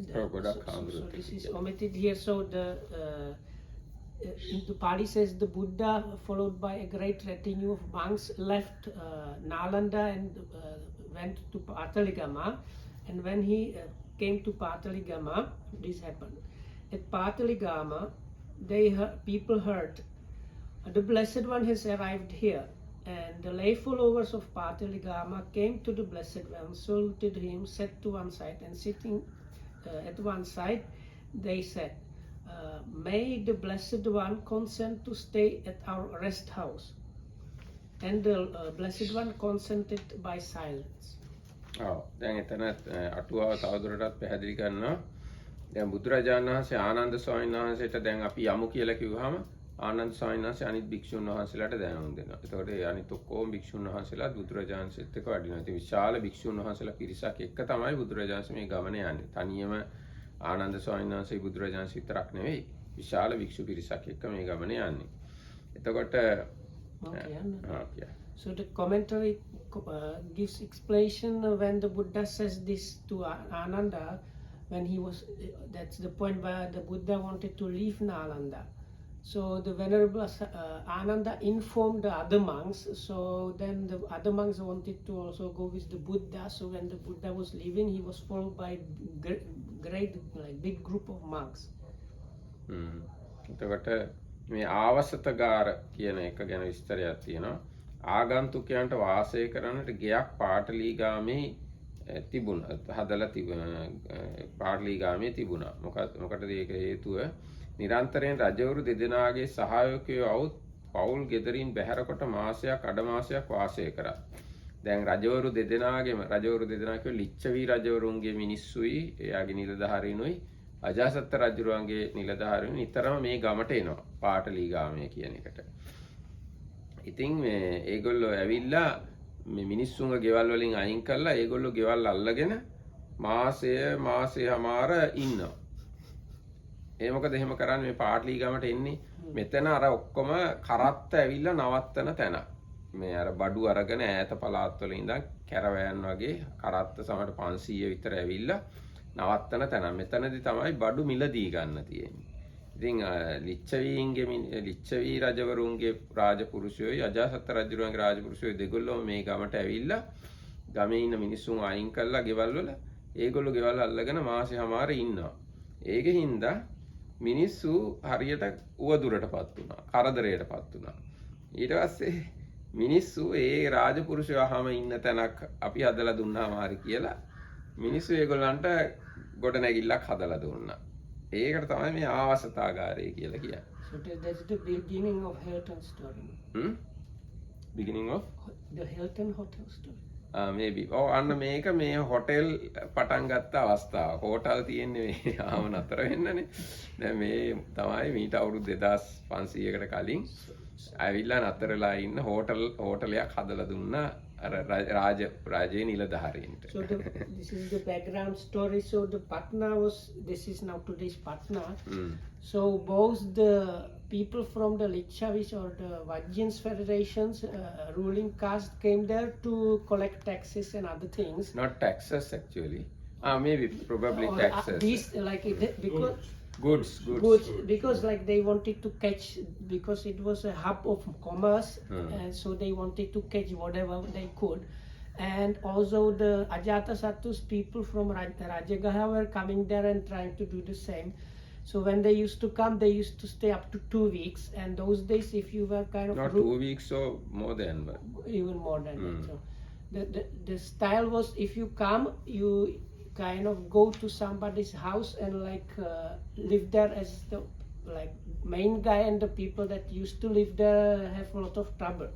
So this is omitted here. So the Pali says the Buddha, followed by a great retinue of monks, left Nalanda and went to Pataligama. And when he came to Pataligama, this happened. At Pataligama, people heard, the Blessed One has arrived here. And the lay followers of Pataligama came to the Blessed One, saluted him, sat to one side, and sitting at one side, they said, "May the Blessed One consent to stay at our rest house." And the Blessed One consented by silence. දැන් එතන අටුවාව තවදුරටත් පැහැදිලි කරනවා. දැන් බුදුරජාණන් වහන්සේ ආනන්ද ස්වාමීන් වහන්සේට දැන් අපි යමු කියලා කිව්වහම ආනන්ද ස්වාමීන් වහන්සේ අනිත් භික්ෂුන් වහන්සේලාට දැනුම් දෙනවා. එතකොට ඒ අනිත් ඔක්කොම භික්ෂුන් වහන්සේලාත් බුදුරජාණන් වහන්සේත් එක්ක වඩිනවා. ඉතින් විශාල භික්ෂුන් වහන්සේලා පිරිසක් එක්ක තමයි බුදුරජාණන් වහන්සේ මේ ගමන යන්නේ. තනියම ආනන්ද ස්වාමීන් වහන්සේ බුදුරජාණන් වහන්සේ විතරක් නෙවෙයි. විශාල භික්ෂු පිරිසක් එක්ක මේ ගමන යන්නේ. එතකොට So the commentary gives explanation when the Buddha says this to Ananda, when he was, that's the point where the Buddha wanted to leave Nalanda. So the Venerable Ananda informed the other monks, so then the other monks wanted to also go with the Buddha. So when the Buddha was leaving, he was followed by great, like big group of monks. එතකොට මේ ආවසතගාර කියන එක ගැන විස්තරයක් තියෙනවා. ආගන්තුකයන්ට වාසය කරන්නට ගෙයක් පාටලීගාමේ තිබුණා. හදලා පාටලීගාමේ තිබුණා. මොකටද ඒක හේතුව? නිරන්තරයෙන් රජවරු දෙදෙනාගේ සහායකයෝ આવුත් පවුල් ගෙදරින් බැහැර කොට මාසයක් අඩ මාසයක් වාසය කරා. දැන් රජවරු දෙදෙනා කියව ලිච්ඡවි රජවරුන්ගේ මිනිස්සුයි එයාගේ නිලධාරීනුයි අජාසත් රජුරුවන්ගේ නිලධාරීන් නිතරම මේ ගමට එනවා පාටලීගාමයේ කියන එකට. ඉතින් මේ ඒගොල්ලෝ ඇවිල්ලා මේ මිනිස්සුන්ගේ ගෙවල් වලින් අයින් කරලා ඒගොල්ලෝ ගෙවල් අල්ලගෙන මාසෙමාර ඉන්නවා. ඒ මොකද එහෙම කරන්නේ මේ පාටලීගාමට එන්නේ මෙතන අර ඔක්කොම කරත්ත ඇවිල්ලා නවත්තන තැන. මේ අර බඩු අරගෙන ඈත පළාත් වල ඉඳන් කැරවෑන් වගේ කරත්ත සමහර 500 විතර ඇවිල්ලා නවත්තන තැන. මෙතනදී තමයි බඩු මිලදී ගන්න තියෙන්නේ. ඉතින් ලිච්ඡවි රජවරුන්ගේ රාජපුරුෂයෝයි අජාසත් රජුරුවන්ගේ රාජපුරුෂයෝයි දෙගොල්ලෝ මේ ගමට ඇවිල්ලා ගමේ ඉන්න මිනිස්සුන් අයින් කරලා ගෙවල් වල ඒගොල්ලෝ ගෙවල් අල්ලගෙන මාසෙමාර ඉන්නවා. ඒකෙන් හින්දා මිනිස්සු හරියට උවදුරටපත් වුණා. කරදරයටපත් වුණා. ඊට පස්සේ මිනිස්සු ඒ රාජපුරුෂයවහම ඉන්න තැනක් අපි හදලා දුන්නාම හරි කියලා මිනිස්සු ඒගොල්ලන්ට ගොඩනැගිල්ලක් හදලා දුන්නා. ඒකට තමයි මේ ආවසතාගාරය කියලා කියන්නේ. So that's the beginning of Hilton story. Beginning of the Hilton hotel story. Maybe. අන්න මේක මේ හොටෙල් පටන් ගත්ත අවස්ථාව. හෝටල් තියෙන්නේ මේ ආව නතර වෙන්නනේ. දැන් මේ තමයි මීට අවුරුදු 2500කට කලින් ඇවිල්ලා නතරලා ඉන්න හෝටලයක් හදලා දුන්නා අර රාජයේ නිලධාරීන්ට. So this is the background story. So the Patna this is now today's Patna. So both the people from the Lichavis or the Vajjans federations, ruling caste, came there to collect taxes and other things. Not taxes actually. Maybe probably taxes. These because goods because like they wanted to catch, because it was a hub of commerce, and so they wanted to catch whatever they could. And also the Ajatasattus people from Rajagaha were coming there and trying to do the same. So when they used to come, they used to stay up to 2 weeks. And those days, if you were kind of not 2 weeks or more than, but even more than that. So the style was, if you come, you kind of go to somebody's house and like live there as the like main guy and the people that used to live there have a lot of trouble.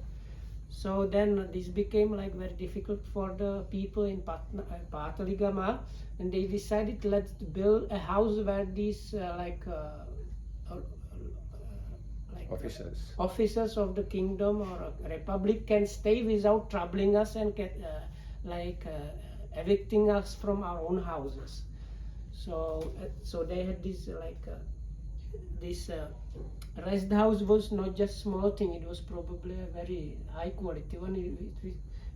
So then this became like very difficult for the people in Pataligama, and they decided, let's build a house where these officers of the kingdom or a republic can stay without troubling us and get evicting us from our own houses. So they had this rest house was not just small thing, it was probably a very high quality one.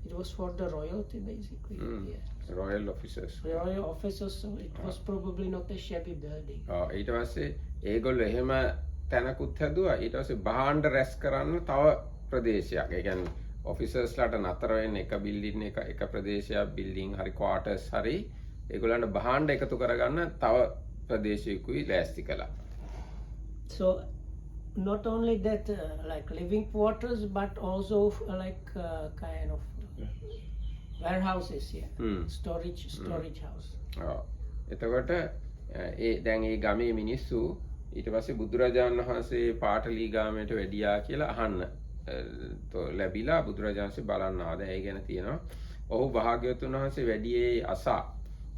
It was for the royalty basically. Yeah. Royal officers. Royal officers, so it was probably not a shabby building. ඊට පස්සේ ඒගොල්ලෝ එහෙම තැනකුත් හැදුවා. ඊට පස්සේ භාණ්ඩ රැස් කරන්න තව ප්‍රදේශයක්. ඒ කියන්නේ ඔෆිසර්ස්ලාට නතර වෙන්න එක බිල්ඩින් එක ප්‍රදේශයක් බිල්ඩින් හරි ක්වාටර්ස් හරි ඒගොල්ලන්ට භාණ්ඩ එකතු කරගන්න තව ප්‍රදේශයකුයි ලෑස්ති කළා. So not only that like living quarters but also kind of warehouses, storage house. එතකොට දැන් ඒ ගමේ මිනිස්සු ඊට පස්සේ බුදුරජාණන් වහන්සේ පාටලී ගාමයට වැඩියා කියලා අහන්න ලැබිලා බුදුරජාණන්සේ බලන්න ආද ඒ ගැන තියෙනවා. ඔහු භාග්‍යවතුන් වහන්සේ වැඩියේ අසා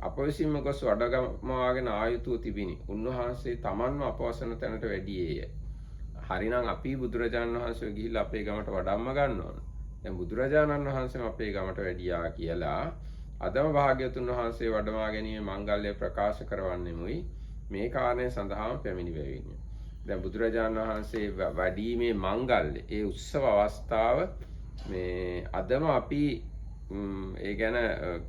අප විසින්ම ගොස් වඩගමවාගෙන ආයුතුව තිබිනි. උන්වහන්සේ තමන්ව අපවසන තැනට වැඩියේය. හරිනම් අපි බුදුරජාණන් වහන්සේ ගිහිල්ලා අපේ ගමට වඩම්ම ගන්න ඕන. දැන් බුදුරජාණන් වහන්සේම අපේ ගමට වැඩියා කියලා අදම භාග්‍යවතුන් වහන්සේ වඩමා ගැනීමේ මංගල්‍ය ප්‍රකාශ කරවන්නෙමුයි මේ කාරණය සඳහාම පැමිණි බැවින්ය. දැන් බුදුරජාණන් වහන්සේ වැඩීමේ මංගල්‍ය ඒ උත්සව අවස්ථාව මේ අදම අපි ඒ ගැන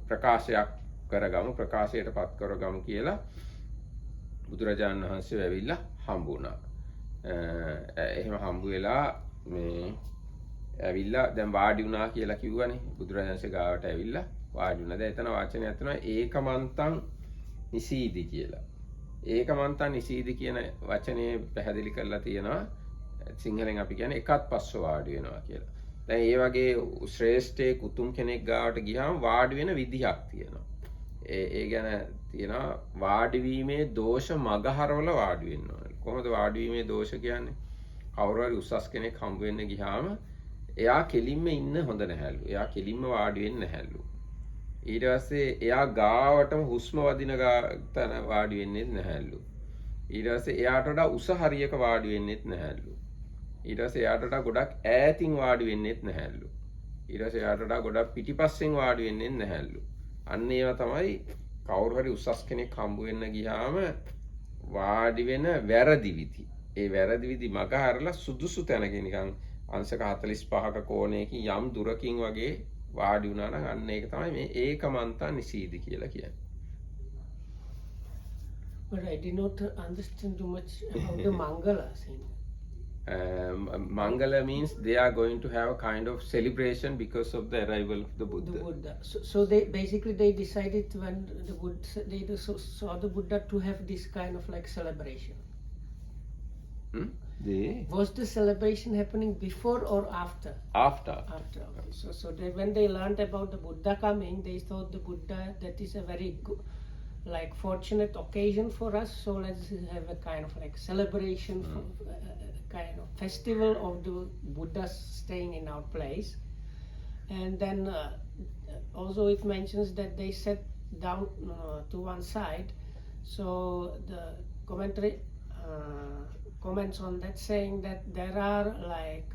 ප්‍රකාශයක් කරගමු ප්‍රකාශයට පත් කරගමු කියලා බුදුරජාණන් වහන්සේ ඇවිල්ලා හම්බ වුණා. එහෙම හම්බ වෙලා මේ ඇවිල්ලා දැන් වාඩි වුණා කියලා කිව්වනේ බුදුරජාණන්සේ ගාවට ඇවිල්ලා වාඩි වුණා. දැන් එතන වචනයක් තියෙනවා ඒකමන්තං නිසීදි කියලා. ඒකමන්තං නිසීදි කියන වචනේ පැහැදිලි කරලා තියෙනවා. සිංහලෙන් අපි කියන්නේ එකත් පස්ව වාඩි වෙනවා කියලා. දැන් ඒ වගේ ශ්‍රේෂ්ඨ උතුම් කෙනෙක් ගාවට ගියාම වාඩි වෙන විදිහක් තියෙනවා. ඒ ගැන තියෙනවා වාඩි වීමේ දෝෂ මගහරවල වාඩි වෙන්න ඕනේ. කොහොමද වාඩි වීමේ දෝෂ කියන්නේ? කවුරු හරි උසස් කෙනෙක් හම්බ වෙන්න ගියාම එයා කෙලින්ම ඉන්න හොඳ නැහැලු. එයා කෙලින්ම වාඩි වෙන්නේ නැහැලු. ඊට පස්සේ එයා ගාවටම හුස්ම වදින තැන වාඩි වෙන්නේ නැහැලු. ඊට පස්සේ එයාට වඩා උස හරියක වාඩි වෙන්නේත් නැහැලු. ඊට පස්සේ එයාට වඩා ගොඩක් ඈතින් වාඩි වෙන්නේත් නැහැලු. ඊට පස්සේ එයාට වඩා ගොඩක් පිටිපස්සෙන් වාඩි වෙන්නේ නැහැලු. අන්න ඒවා තමයි කවුරු හරි උසස් කෙනෙක් හම්බ වෙන්න ගියාම වාඩි වෙන වැරදි විදි. ඒ වැරදි විදි මග හරලා සුදුසු තැනක නිකන් අංශක 45ක කෝණයකින් යම් දුරකින් වගේ වාඩි වුණා නම් අන්න ඒක තමයි මේ ඒකමන්තා නිසීදි කියලා කියන්නේ. But I did not understand too much about the Mangala thing. Mangala means they are going to have a kind of celebration because of the arrival of the Buddha. The Buddha. So they basically they decided when the Buddha they saw the Buddha to have this kind of like celebration. Was the celebration happening before or after? After. After. Okay. So when they learned about the Buddha coming, they thought the Buddha that is a very good, like fortunate occasion for us. So let's have a kind of like celebration, kind of festival of the Buddha staying in our place. And then also it mentions that they sat down to one side. So the commentary comments on that saying that there are like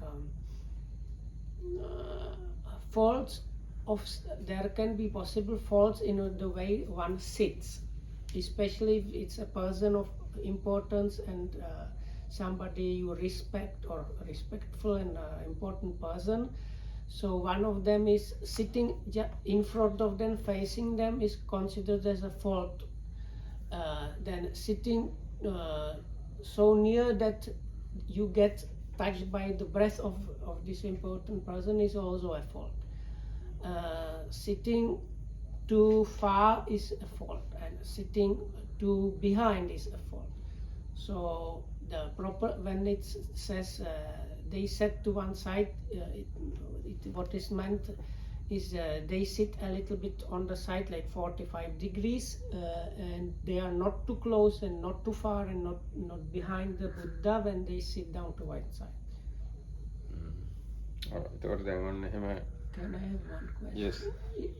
faults of there can be possible faults in the way one sits, especially if it's a person of importance and somebody you respect or respectful and important person. So one of them is sitting in front of them, facing them is considered as a fault. Then sitting so near that you get touched by the breath of this important person is also a fault. Sitting too far is a fault, and sitting too behind is a fault. So the proper when it says they set to one side, what is meant is they sit a little bit on the side, like 45 degrees, and they are not too close and not too far and not behind the Buddha when they sit down to one side. එතකොට දැන් ඔන්න එහෙම Can I have one question? Yes.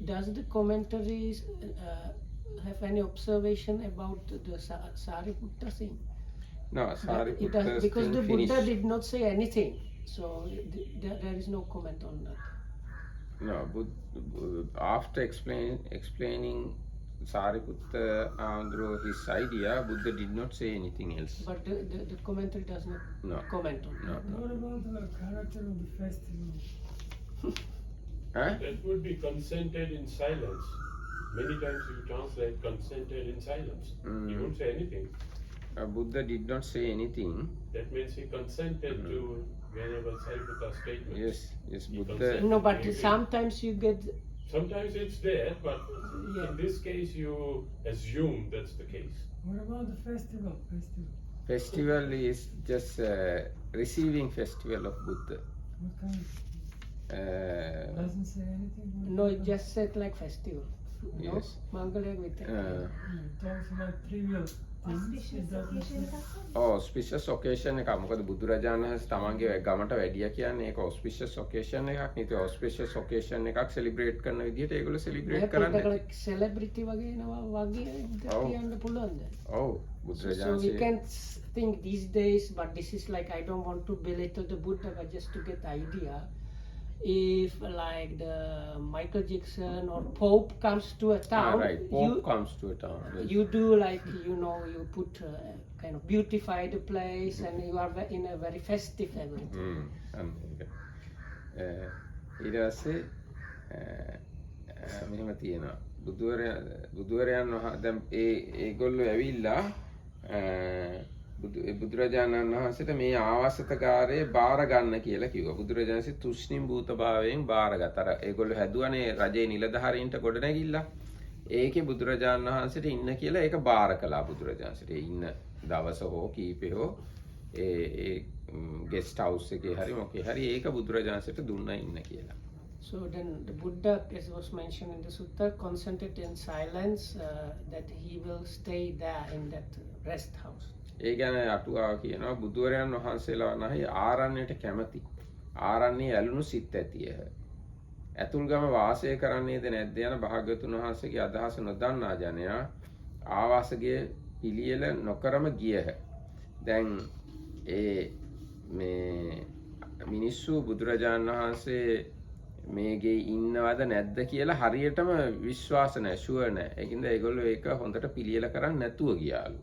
Does the commentaries have any observation about the Sariputta thing? No, Sariputta because the still Buddha finished. did not say anything, so there is no comment on that. No, after explaining Sariputta his idea, Buddha did not say anything else. But the commentary does not comment on that. What about the character of the festival? Huh? That would be consented in silence. Many times you translate consented in silence. He won't say anything. Buddha did not say anything. That means he consented to Venerable Sariputta's statement. Yes, He Buddha. consented. No, but Maybe. sometimes you get. Sometimes it's there, but Yeah. in this case you assume that's the case. What about the festival? Festival is just receiving festival of Buddha. What kind? Doesn't say anything. No, it just said like festival. No? Yes. Mangala with it. Talks about trivial things. It doesn't say. auspicious occasion එකක්. මොකද බුදුරජාණන් වහන්සේ තමන්ගේ ගමට වැඩියා කියන්නේ ඒක auspicious occasion එකක්. නේ. ඒ auspicious occasion එකක් celebrate කරන විදිහට ඒගොල්ලෝ celebrate කරන්නේ. like celebrity වගේ වගේ කියන්න පුළුවන්ද? ඔව් So we බුදුරජාණන්සේ can't think these days, but this is like, I don't want to belittle the Buddha, but just to get the idea. If like the Michael Jackson or Pope comes to a town, right. Pope comes to a town. Yes. you do like, you know, you put kind of beautify the place and you are in a very festive everything. අන්න ඒක. ඊට පස්සේ මෙහෙම තියෙනවා. බුදුවරයන් දැන් ඒගොල්ලෝ ඇවිල්ලා බුදුරජාණන් වහන්සේට මේ ආවාසතකාරයේ බාර ගන්න කියලා කිව්වා. බුදුරජාණන්සේ තුෂ්ණිම් භූත භාවයෙන් බාරගත්තා. අර ඒගොල්ලෝ හැදුවනේ රජේ නිලධාරීන්ට ගොඩනැගිල්ලා. ඒකේ බුදුරජාණන් වහන්සේට ඉන්න කියලා ඒක බාර කළා බුදුරජාණන්සේට. ඉන්න දවස හෝ කීපේ හෝ ඒ ගෙස්ට් හවුස් එකේ හරි මොකේ හරි ඒක බුදුරජාණන්සේට දුන්නා ඉන්න කියලා. So then the Buddha, as was mentioned in the sutta, consented in silence that he will stay there in that rest house. ඒ ගැන අටුවාව කියනවා බුදුවරයන් වහන්සේලා නැහැ ආරණ්‍යයට කැමති. ආරණ්‍යයේ ඇලුණු සිත් ඇතිය. ඇතුල්ගම වාසය කරන්නේද නැද්ද යන භාග්‍යවතුන් වහන්සේගේ අදහස නොදන්නා ජනයා ආවාසගේ පිළියෙල නොකරම ගියහ. දැන් මේ මිනිස්සු බුදුරජාණන් වහන්සේ මේගේ ඉන්නවද නැද්ද කියලා හරියටම විශ්වාස නැහැ, ෂුවර් නැහැ. ඒකින්ද ඒගොල්ලෝ ඒක හොඳට පිළියෙල කරන්නේ නැතුව ගියාලු.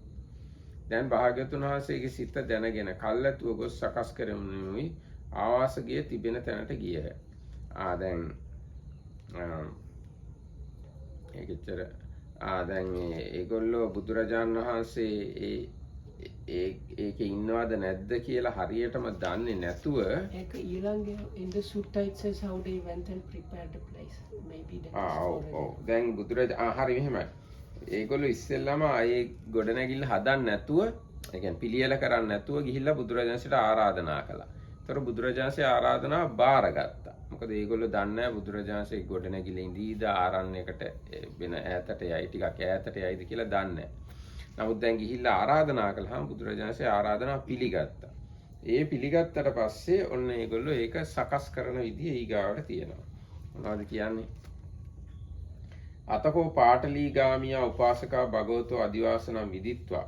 දැන් භාග්‍යවතුන් වහන්සේගේ සිත දැනගෙන කල්ැතුව ගොස් සකස් කරමුයි ආවාසගිය තිබෙන තැනට ගියහ. දැන් ඒකෙච්චර දැන් ඒගොල්ලෝ බුදුරජාණන් වහන්සේ ඒකේ ඉන්නවද නැද්ද කියලා හරියටම දන්නේ නැතුව ඒක ඊළඟ in the sutta it says how they went and prepared the place. Maybe that is already. දැන් බුදුරජාණන් හරි මෙහෙමයි. ඒගොල්ලෝ ඉස්සෙල්ලාම ඒ ගොඩනැගිල්ල හදන්න නැතුව, ඒ කියන්නේ පිළියෙල කරන්න නැතුව ගිහිල්ලා බුදුරජාණන්සේට ආරාධනා කළා. ඒතර බුදුරජාණන්සේ ආරාධනාව බාරගත්තා. මොකද ඒගොල්ලෝ දන්නේ නැහැ බුදුරජාණන්සේ ගොඩනැගිල්ල ඉඳීද ආරණ්‍යයකට වෙන ඈතට යයි ටිකක් ඈතට යයිද කියලා දන්නේ නැහැ. නමුත් දැන් ගිහිල්ලා ආරාධනා කළාම බුදුරජාණන්සේ ආරාධනාව පිළිගත්තා. ඒ පිළිගත්තට පස්සේ ඔන්න ඒගොල්ලෝ ඒක සකස් කරන විදිය ඊගාවට තියෙනවා. මොනවද කියන්නේ? අතකෝ පාටලී ගාමියා උපාසකා භගවතෝ අදිවාසනං විදිත්වා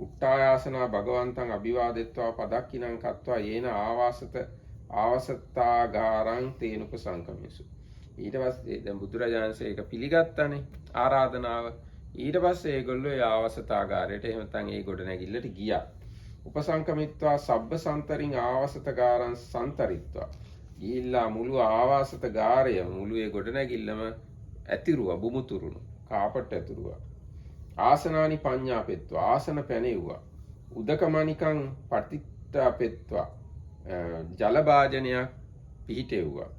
උට්ටායාසනා භගවන්තං අභිවාදෙත්වා පදක්කිනං කତ୍වා යේන ආවසත්තාගාරං තේන උපසංකමේසු. ඊට පස්සේ දැන් බුදුරජාණන්සේ ඒක පිළිගත්තානේ ආරාධනාව. ඊට පස්සේ ඒගොල්ලෝ ඒ ආවසතාගාරයට එහෙම නැත්නම් ඒ ගොඩනැගිල්ලට ගියා. උපසංකමිත්වා සබ්බ සන්තරින් ආවසතගාරං සන්තරිත්වා. ගිහිල්ලා මුළු ආවාසතගාරය මුළු ඒ ගොඩනැගිල්ලම ඇතිරුවා, බුමුතුරුණු කාපට් ඇතුරුවා. ආසනානි පඤ්ඤාපෙත්වා ආසන පැනෙව්වා. උදකමණිකං පටිත්තාපෙත්වා ජල භාජනයක් පිහිටෙව්වා.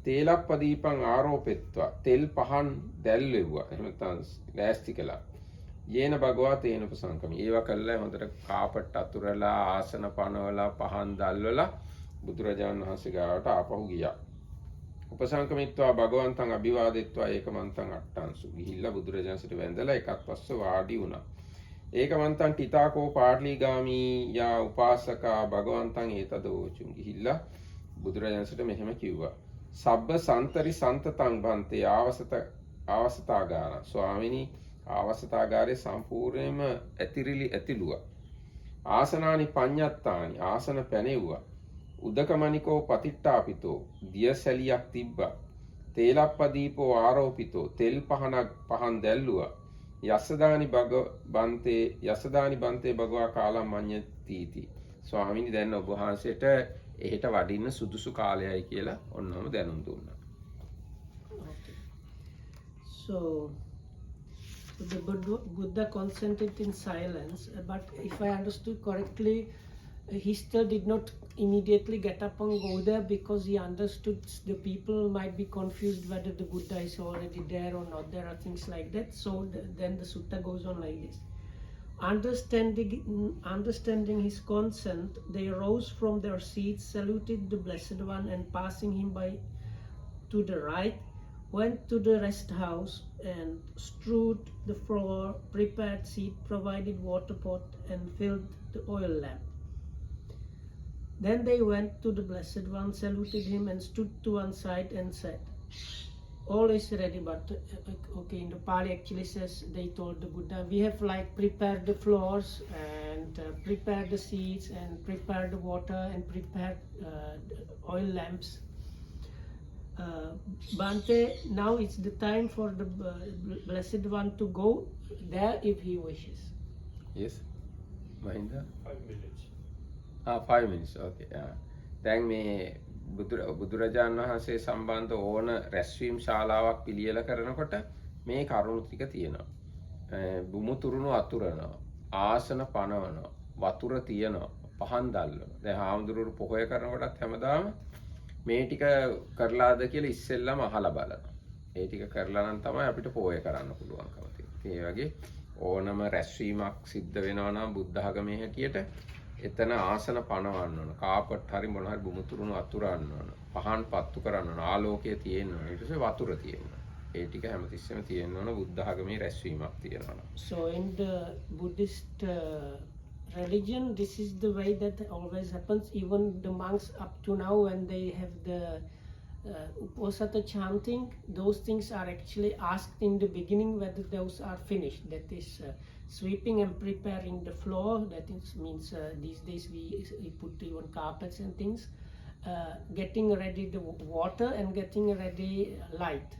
තේලප්පදීපං ආරෝපෙත්වා තෙල් පහන් දැල්වෙව්වා. එහෙම නැත්නම් ලෑස්ති කළා. යේන භගවා තේන උපසංකමී. ඒවා කළා හොඳට කාපට් අතුරලා ආසන පනවලා පහන් දැල්වලා බුදුරජාණන් වහන්සේ ගාවට ආපහු ගියා. උපසංකමිත්වා භගවන්තං අභිවාදෙත්වා ඒකමන්තං අට්ටංසු. ගිහිල්ලා බුදුරජාණන්සේට වැඳලා එකක් පස්සේ වාඩි වුණා. ඒකමන්තං ටිතාකෝ පාට්ලීගාමී යා උපාසකා භගවන්තං ඒතදෝචුම්. ගිහිල්ලා බුදුරජාණන්සේට මෙහෙම කිව්වා. සබ්බ සන්තරි සන්තතං බන්තේ ආවසතාගාරං. ස්වාමිනී ආවසතාගාරේ සම්පූර්ණයෙන්ම ඇතිලුවා. ආසනානි පඤ්ඤත්තානි ආසන පැනෙව්වා. උදකමණිකෝ පතිට්ඨාපිතෝ දිය සැලියක් තිබ්බා. තේලප්පදීපෝ ආරෝපිතෝ තෙල් පහන් දැල්ලුවා. යසදානි බන්තේ භගවා කාලම් මඤ්ඤතිති. ස්වාමීනි දැන් ඔබ වහන්සේට එහෙට වඩින්න සුදුසු කාලයයි කියලා ඔන්නම දැනුම් දුන්නා. So the Buddha consented in silence, but if I understood correctly, he still did not immediately get up and go there because he understood the people might be confused whether the Buddha is already there or not. There are things like that. So then the sutta goes on like this. Understanding his consent, they rose from their seats, saluted the Blessed One, and passing him by to the right, went to the rest house and strewed the floor, prepared seat, provided water pot, and filled the oil lamp. Then they went to the Blessed One, saluted him, and stood to one side and said, all is ready, but okay, in the Pali actually says, they told the Buddha, we have like prepared the floors and prepared the seats and prepared the water and prepared oil lamps. Bhante, now it's the time for the Blessed One to go there if he wishes. Yes, Mahinda? 5 minutes. 5 minutes, okay. දැන් මේ බුදුරජාණන් වහන්සේ සම්බන්ධ ඕන රැස්වීම් ශාලාවක් පිළියෙල කරනකොට මේ කරුණු ටික තියෙනවා. බුමුතුරුණු අතුරනවා, ආසන පනවනවා, වතුර තියනවා, පහන් දැල්වනවා. දැන් හාමුදුරුවෝ පොහොය කරනකොටත් හැමදාම මේ ටික කරලාද කියලා ඉස්සෙල්ලාම අහලා බලනවා. ඒ ටික කරලා නම් තමයි අපිට පොහොය කරන්න පුළුවන්කම තියෙන්නේ. ඒ වගේ ඕනම රැස්වීමක් සිද්ධ වෙනවා නම් බුද්ධ ආගමේ හැටියට එතන ආසන පනවන්න ඕන. කාපට් හරි මොන හරි බුමුතුරුණු අතුරන්න ඕන. පහන් පත්තු කරන්න ඕන. ආලෝකය තියෙන්න ඕන. ඊට පස්සේ වතුර තියෙන්න ඕන. ඒ ටික හැමතිස්සෙම තියෙන්න ඕන බුද්ධ ආගමේ රැස්වීමක් තියෙනවා. So in the Buddhist religion, this is the way that always happens. Even the monks up to now, when they have the Uposatha chanting, those things are actually asked in the beginning whether those are finished. That is sweeping and preparing the floor. That means these days we put even carpets and things. Getting ready the water and getting ready light.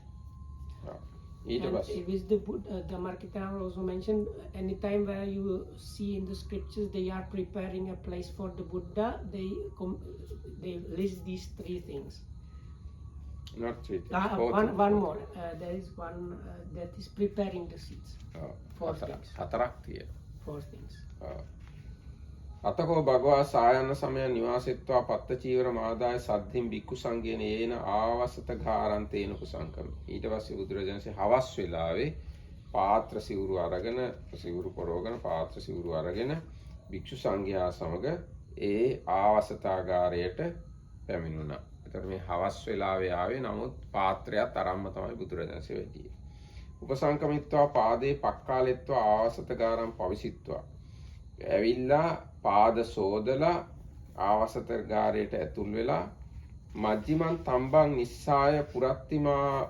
And it is the Dhammarkitana also mentioned, anytime where you see in the scriptures they are preparing a place for the Buddha, they list these 3 things. Not 3 things. One more. There is one that is preparing the seats. 4 things. 4 things. අතකෝ භගවා සායන්න සමය නිවාසෙත්වා පත්ත චීවර මාදාය සද්ධින් බික්කු සංගේන ඒන ආවසත ගාරන්තේන කුසංකම. ඊට පස්සේ බුදුරජාණන්සේ හවස් වෙලාවේ පාත්‍ර සිවුරු අරගෙන සිවුරු පොරවගෙන පාත්‍ර සිවුරු අරගෙන භික්ෂු සංඝයා සමග ඒ ආවසතාගාරයට පැමිණුණා. එතකොට මේ හවස් වෙලාවේ ආවේ නමුත් පාත්‍රයත් අරම්ම තමයි බුදුරජාණන්සේ වෙන්නේ. උපසංකමිත්වා පාදේ පක්කාලෙත්වා ආවසතගාරම් පවිසිත්වා. ඇවිල්ලා පාද සෝදලා ආවසතගාරයට ඇතුල් වෙලා මජ්ජිමන් තම්බං නිස්සාය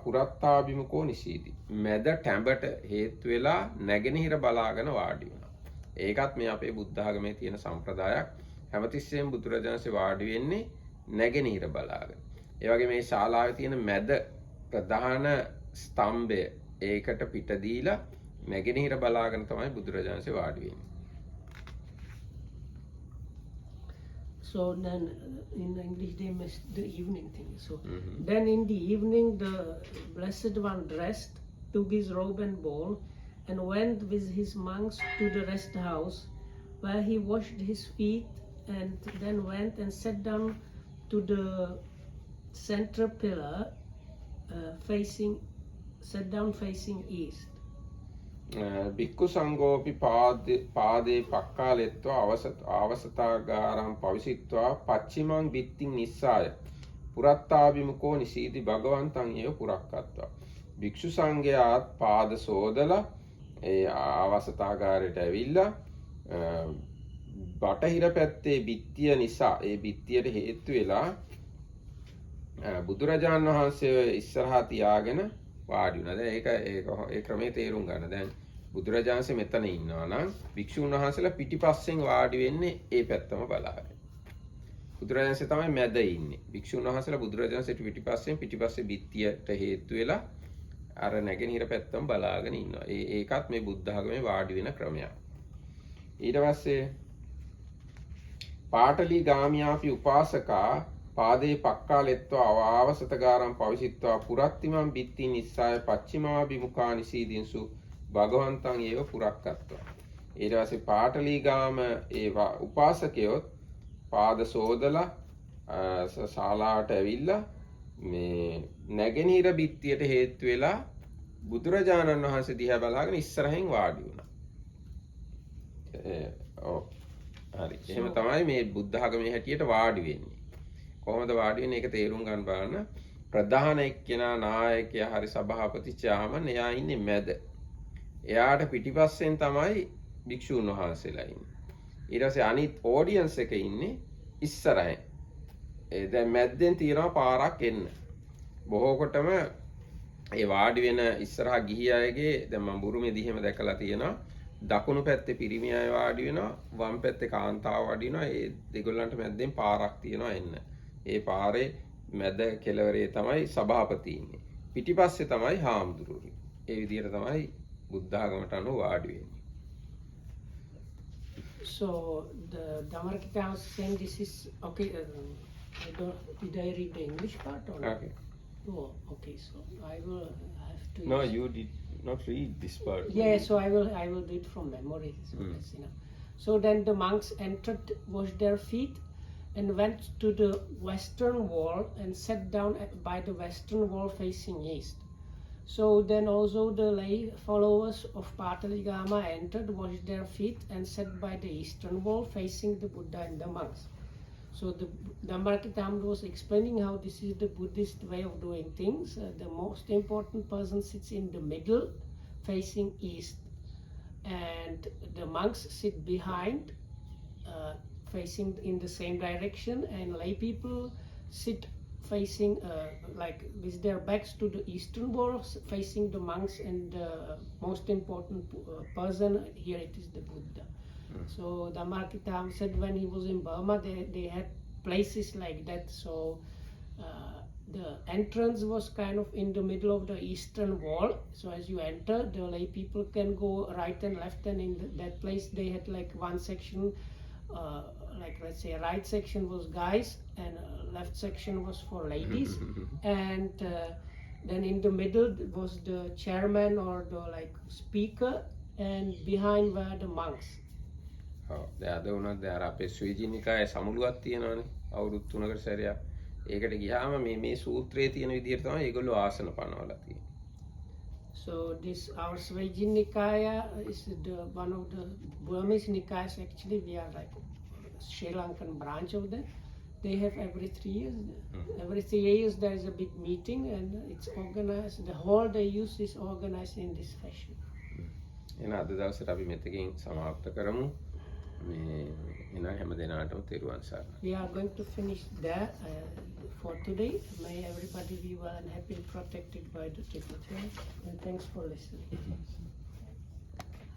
පුරත්තාභිමුඛෝ නිසීදි. මැද ටැඹට හේතු වෙලා නැගෙනහිර බලාගෙන වාඩි වුණා. ඒකත් මේ අපේ බුද්ධ ආගමේ තියෙන සම්ප්‍රදායක්. හැමතිස්සෙම බුදුරජාණන්සේ වාඩි වෙන්නේ නැගෙනහිර බලාගෙන. ඒ වගේ මේ ශාලාවේ තියෙන මැද ප්‍රධාන ස්තම්භය ඒකට පිට දීලා නැගෙනහිර බලාගෙන තමයි බුදුරජාණන්සේ වාඩි වෙන්නේ. So then in English they missed the evening thing. So then in the evening the Blessed One dressed, took his robe and bowl, and went with his monks to the rest house, where he washed his feet, and then went and sat down to the center pillar, facing east. බික්කු සංඝෝපි පාදේ පක්කාලෙත්වා ආවසතාගාරම් පවිසිත්වා පච්චිමං බිත්තිං නිස්සාය පුරත්තාභිමුඛෝ නිසීදි භගවන්තං ඒව පුරක්කත්වා. භික්ෂු සංඝයාත් පාද සෝදලා ඒ ආවාසතාගාරයට ඇවිල්ලා බටහිර පැත්තේ බිත්තිය නිසා ඒ බිත්තියට හේතු වෙලා බුදුරජාණන් වහන්සේ ඉස්සරහා තියාගෙන වාඩි වුණා. දැන් ඒ ක්‍රමයේ තේරුම් ගන්න. දැන් බුදුරජාණන් වහන්සේ මෙතන ඉන්නවා නම් භික්ෂුන් වහන්සේලා පිටිපස්සෙන් වාඩි වෙන්නේ ඒ පැත්තම බලාගෙන. බුදුරජාණන් වහන්සේ තමයි මැද ඉන්නේ. භික්ෂුන් වහන්සේලා බුදුරජාණන් වහන්සේට පිටිපස්සේ බිත්තියට හේතු වෙලා අර නැගෙනහිර පැත්තම බලාගෙන ඉන්නවා. ඒකත් මේ බුද්ධ ආගමේ වාඩි වෙන ක්‍රමයක්. ඊට පස්සේ පාටලී ගාමියාපි උපාසකා පාදේ පක්කාලෙත්වා ආවසතගාරම් පවිසිත්වා පුරත්තිමන් බිත්ති නිස්සාය පච්චිමාභිමුඛා නිසීදින්සු භගවන්තං ඒව පුරක්කත්වා. ඊට පස්සේ පාටලී ගාම ඒ උපාසකයොත් පාද සෝදලා ශාලාවට ඇවිල්ලා මේ නැගෙනහිර බිත්තියට හේතු වෙලා බුදුරජාණන් වහන්සේ දිහා බලාගෙන ඉස්සරහින් වාඩි වුණා. හරි. එහෙම තමයි මේ බුද්ධ ආගමේ හැටියට වාඩි වෙන්නේ. කොහොමද වාඩි වෙන්නේ? ඒක තේරුම් ගන්න බලන්න. ප්‍රධාන එක්කෙනා නායකයා හරි සභාපති චාමන් එයා ඉන්නේ මැද. එයාට පිටිපස්සෙන් තමයි භික්ෂුන් වහන්සේලා ඉන්නේ. ඊට පස්සේ අනිත් ඔඩියන්ස් එක ඉන්නේ ඉස්සරහින්. දැන් මැද්දෙන් තියෙනවා පාරක් එන්න. බොහෝ කොටම ඒ වාඩි වෙන ඉස්සරහා ගිහි අයගේ දැන් මම බුරුමේදී එහෙම දැකලා තියෙනවා. දකුණු පැත්තේ පිරිමි අය වාඩි වෙනවා, වම් පැත්තේ කාන්තාව වාඩි වෙනවා. ඒ දෙගොල්ලන්ට මැද්දෙන් පාරක් තියෙනවා එන්න. ඒ පාරේ මැද කෙළවරේ තමයි සභාපති ඉන්නේ. පිටිපස්සේ තමයි හාමුදුරුවෝ. ඒ විදිහට තමයි බුද්ධ ආගමට අනුව වාඩි වෙන්නේ. So the Dhammarakita was saying this is okay. Did I read the English part or not? Okay. Oh, okay. So I will have to. No, you did not read this part. Yeah, so I will do it from memory. So that's enough. So then the monks entered, washed their feet, and went to the western wall and sat down by the western wall facing east. So then also the lay followers of Pataligama entered, washed their feet, and sat by the eastern wall facing the Buddha and the monks. So the Dhammarakita was explaining how this is the Buddhist way of doing things. The most important person sits in the middle, facing east, and the monks sit behind, facing in the same direction, and lay people sit facing like with their backs to the eastern wall, facing the monks, and the most important person here it is the Buddha. So Dhammarakita said when he was in Burma they had places like that. So the entrance was kind of in the middle of the eastern wall. So as you enter, the lay people can go right and left, and in that place they had like one section, like let's say right section was guys and left section was for ladies, and then in the middle was the chairman or the like speaker, and behind were the monks. දැන් අද වුණත් දැන් අර අපේ ස්වීජිනිකායේ සමුළුවක් තියෙනවානේ අවුරුදු 3කට සැරයක්. ඒකට ගියාම මේ සූත්‍රයේ තියෙන විදිහට තමයි ඒගොල්ලෝ ආසන පනවලා තියෙන්නේ. So this our Svajin Nikaya is one of the Burmese Nikayas. Actually, we are like Sri Lankan branch of that. They have every 3 years. Every 3 years there is a big meeting and it's organized. The whole day use is organized in this fashion. එහෙනම් අද දවසට අපි මෙතකින් සමාප්ත කරමු. එහෙනම් හැම දිනාටම තෙරුවන් සරණයි. We are going to finish there for today. May everybody be well and happy and protected by the Triple Chain. And thanks for listening.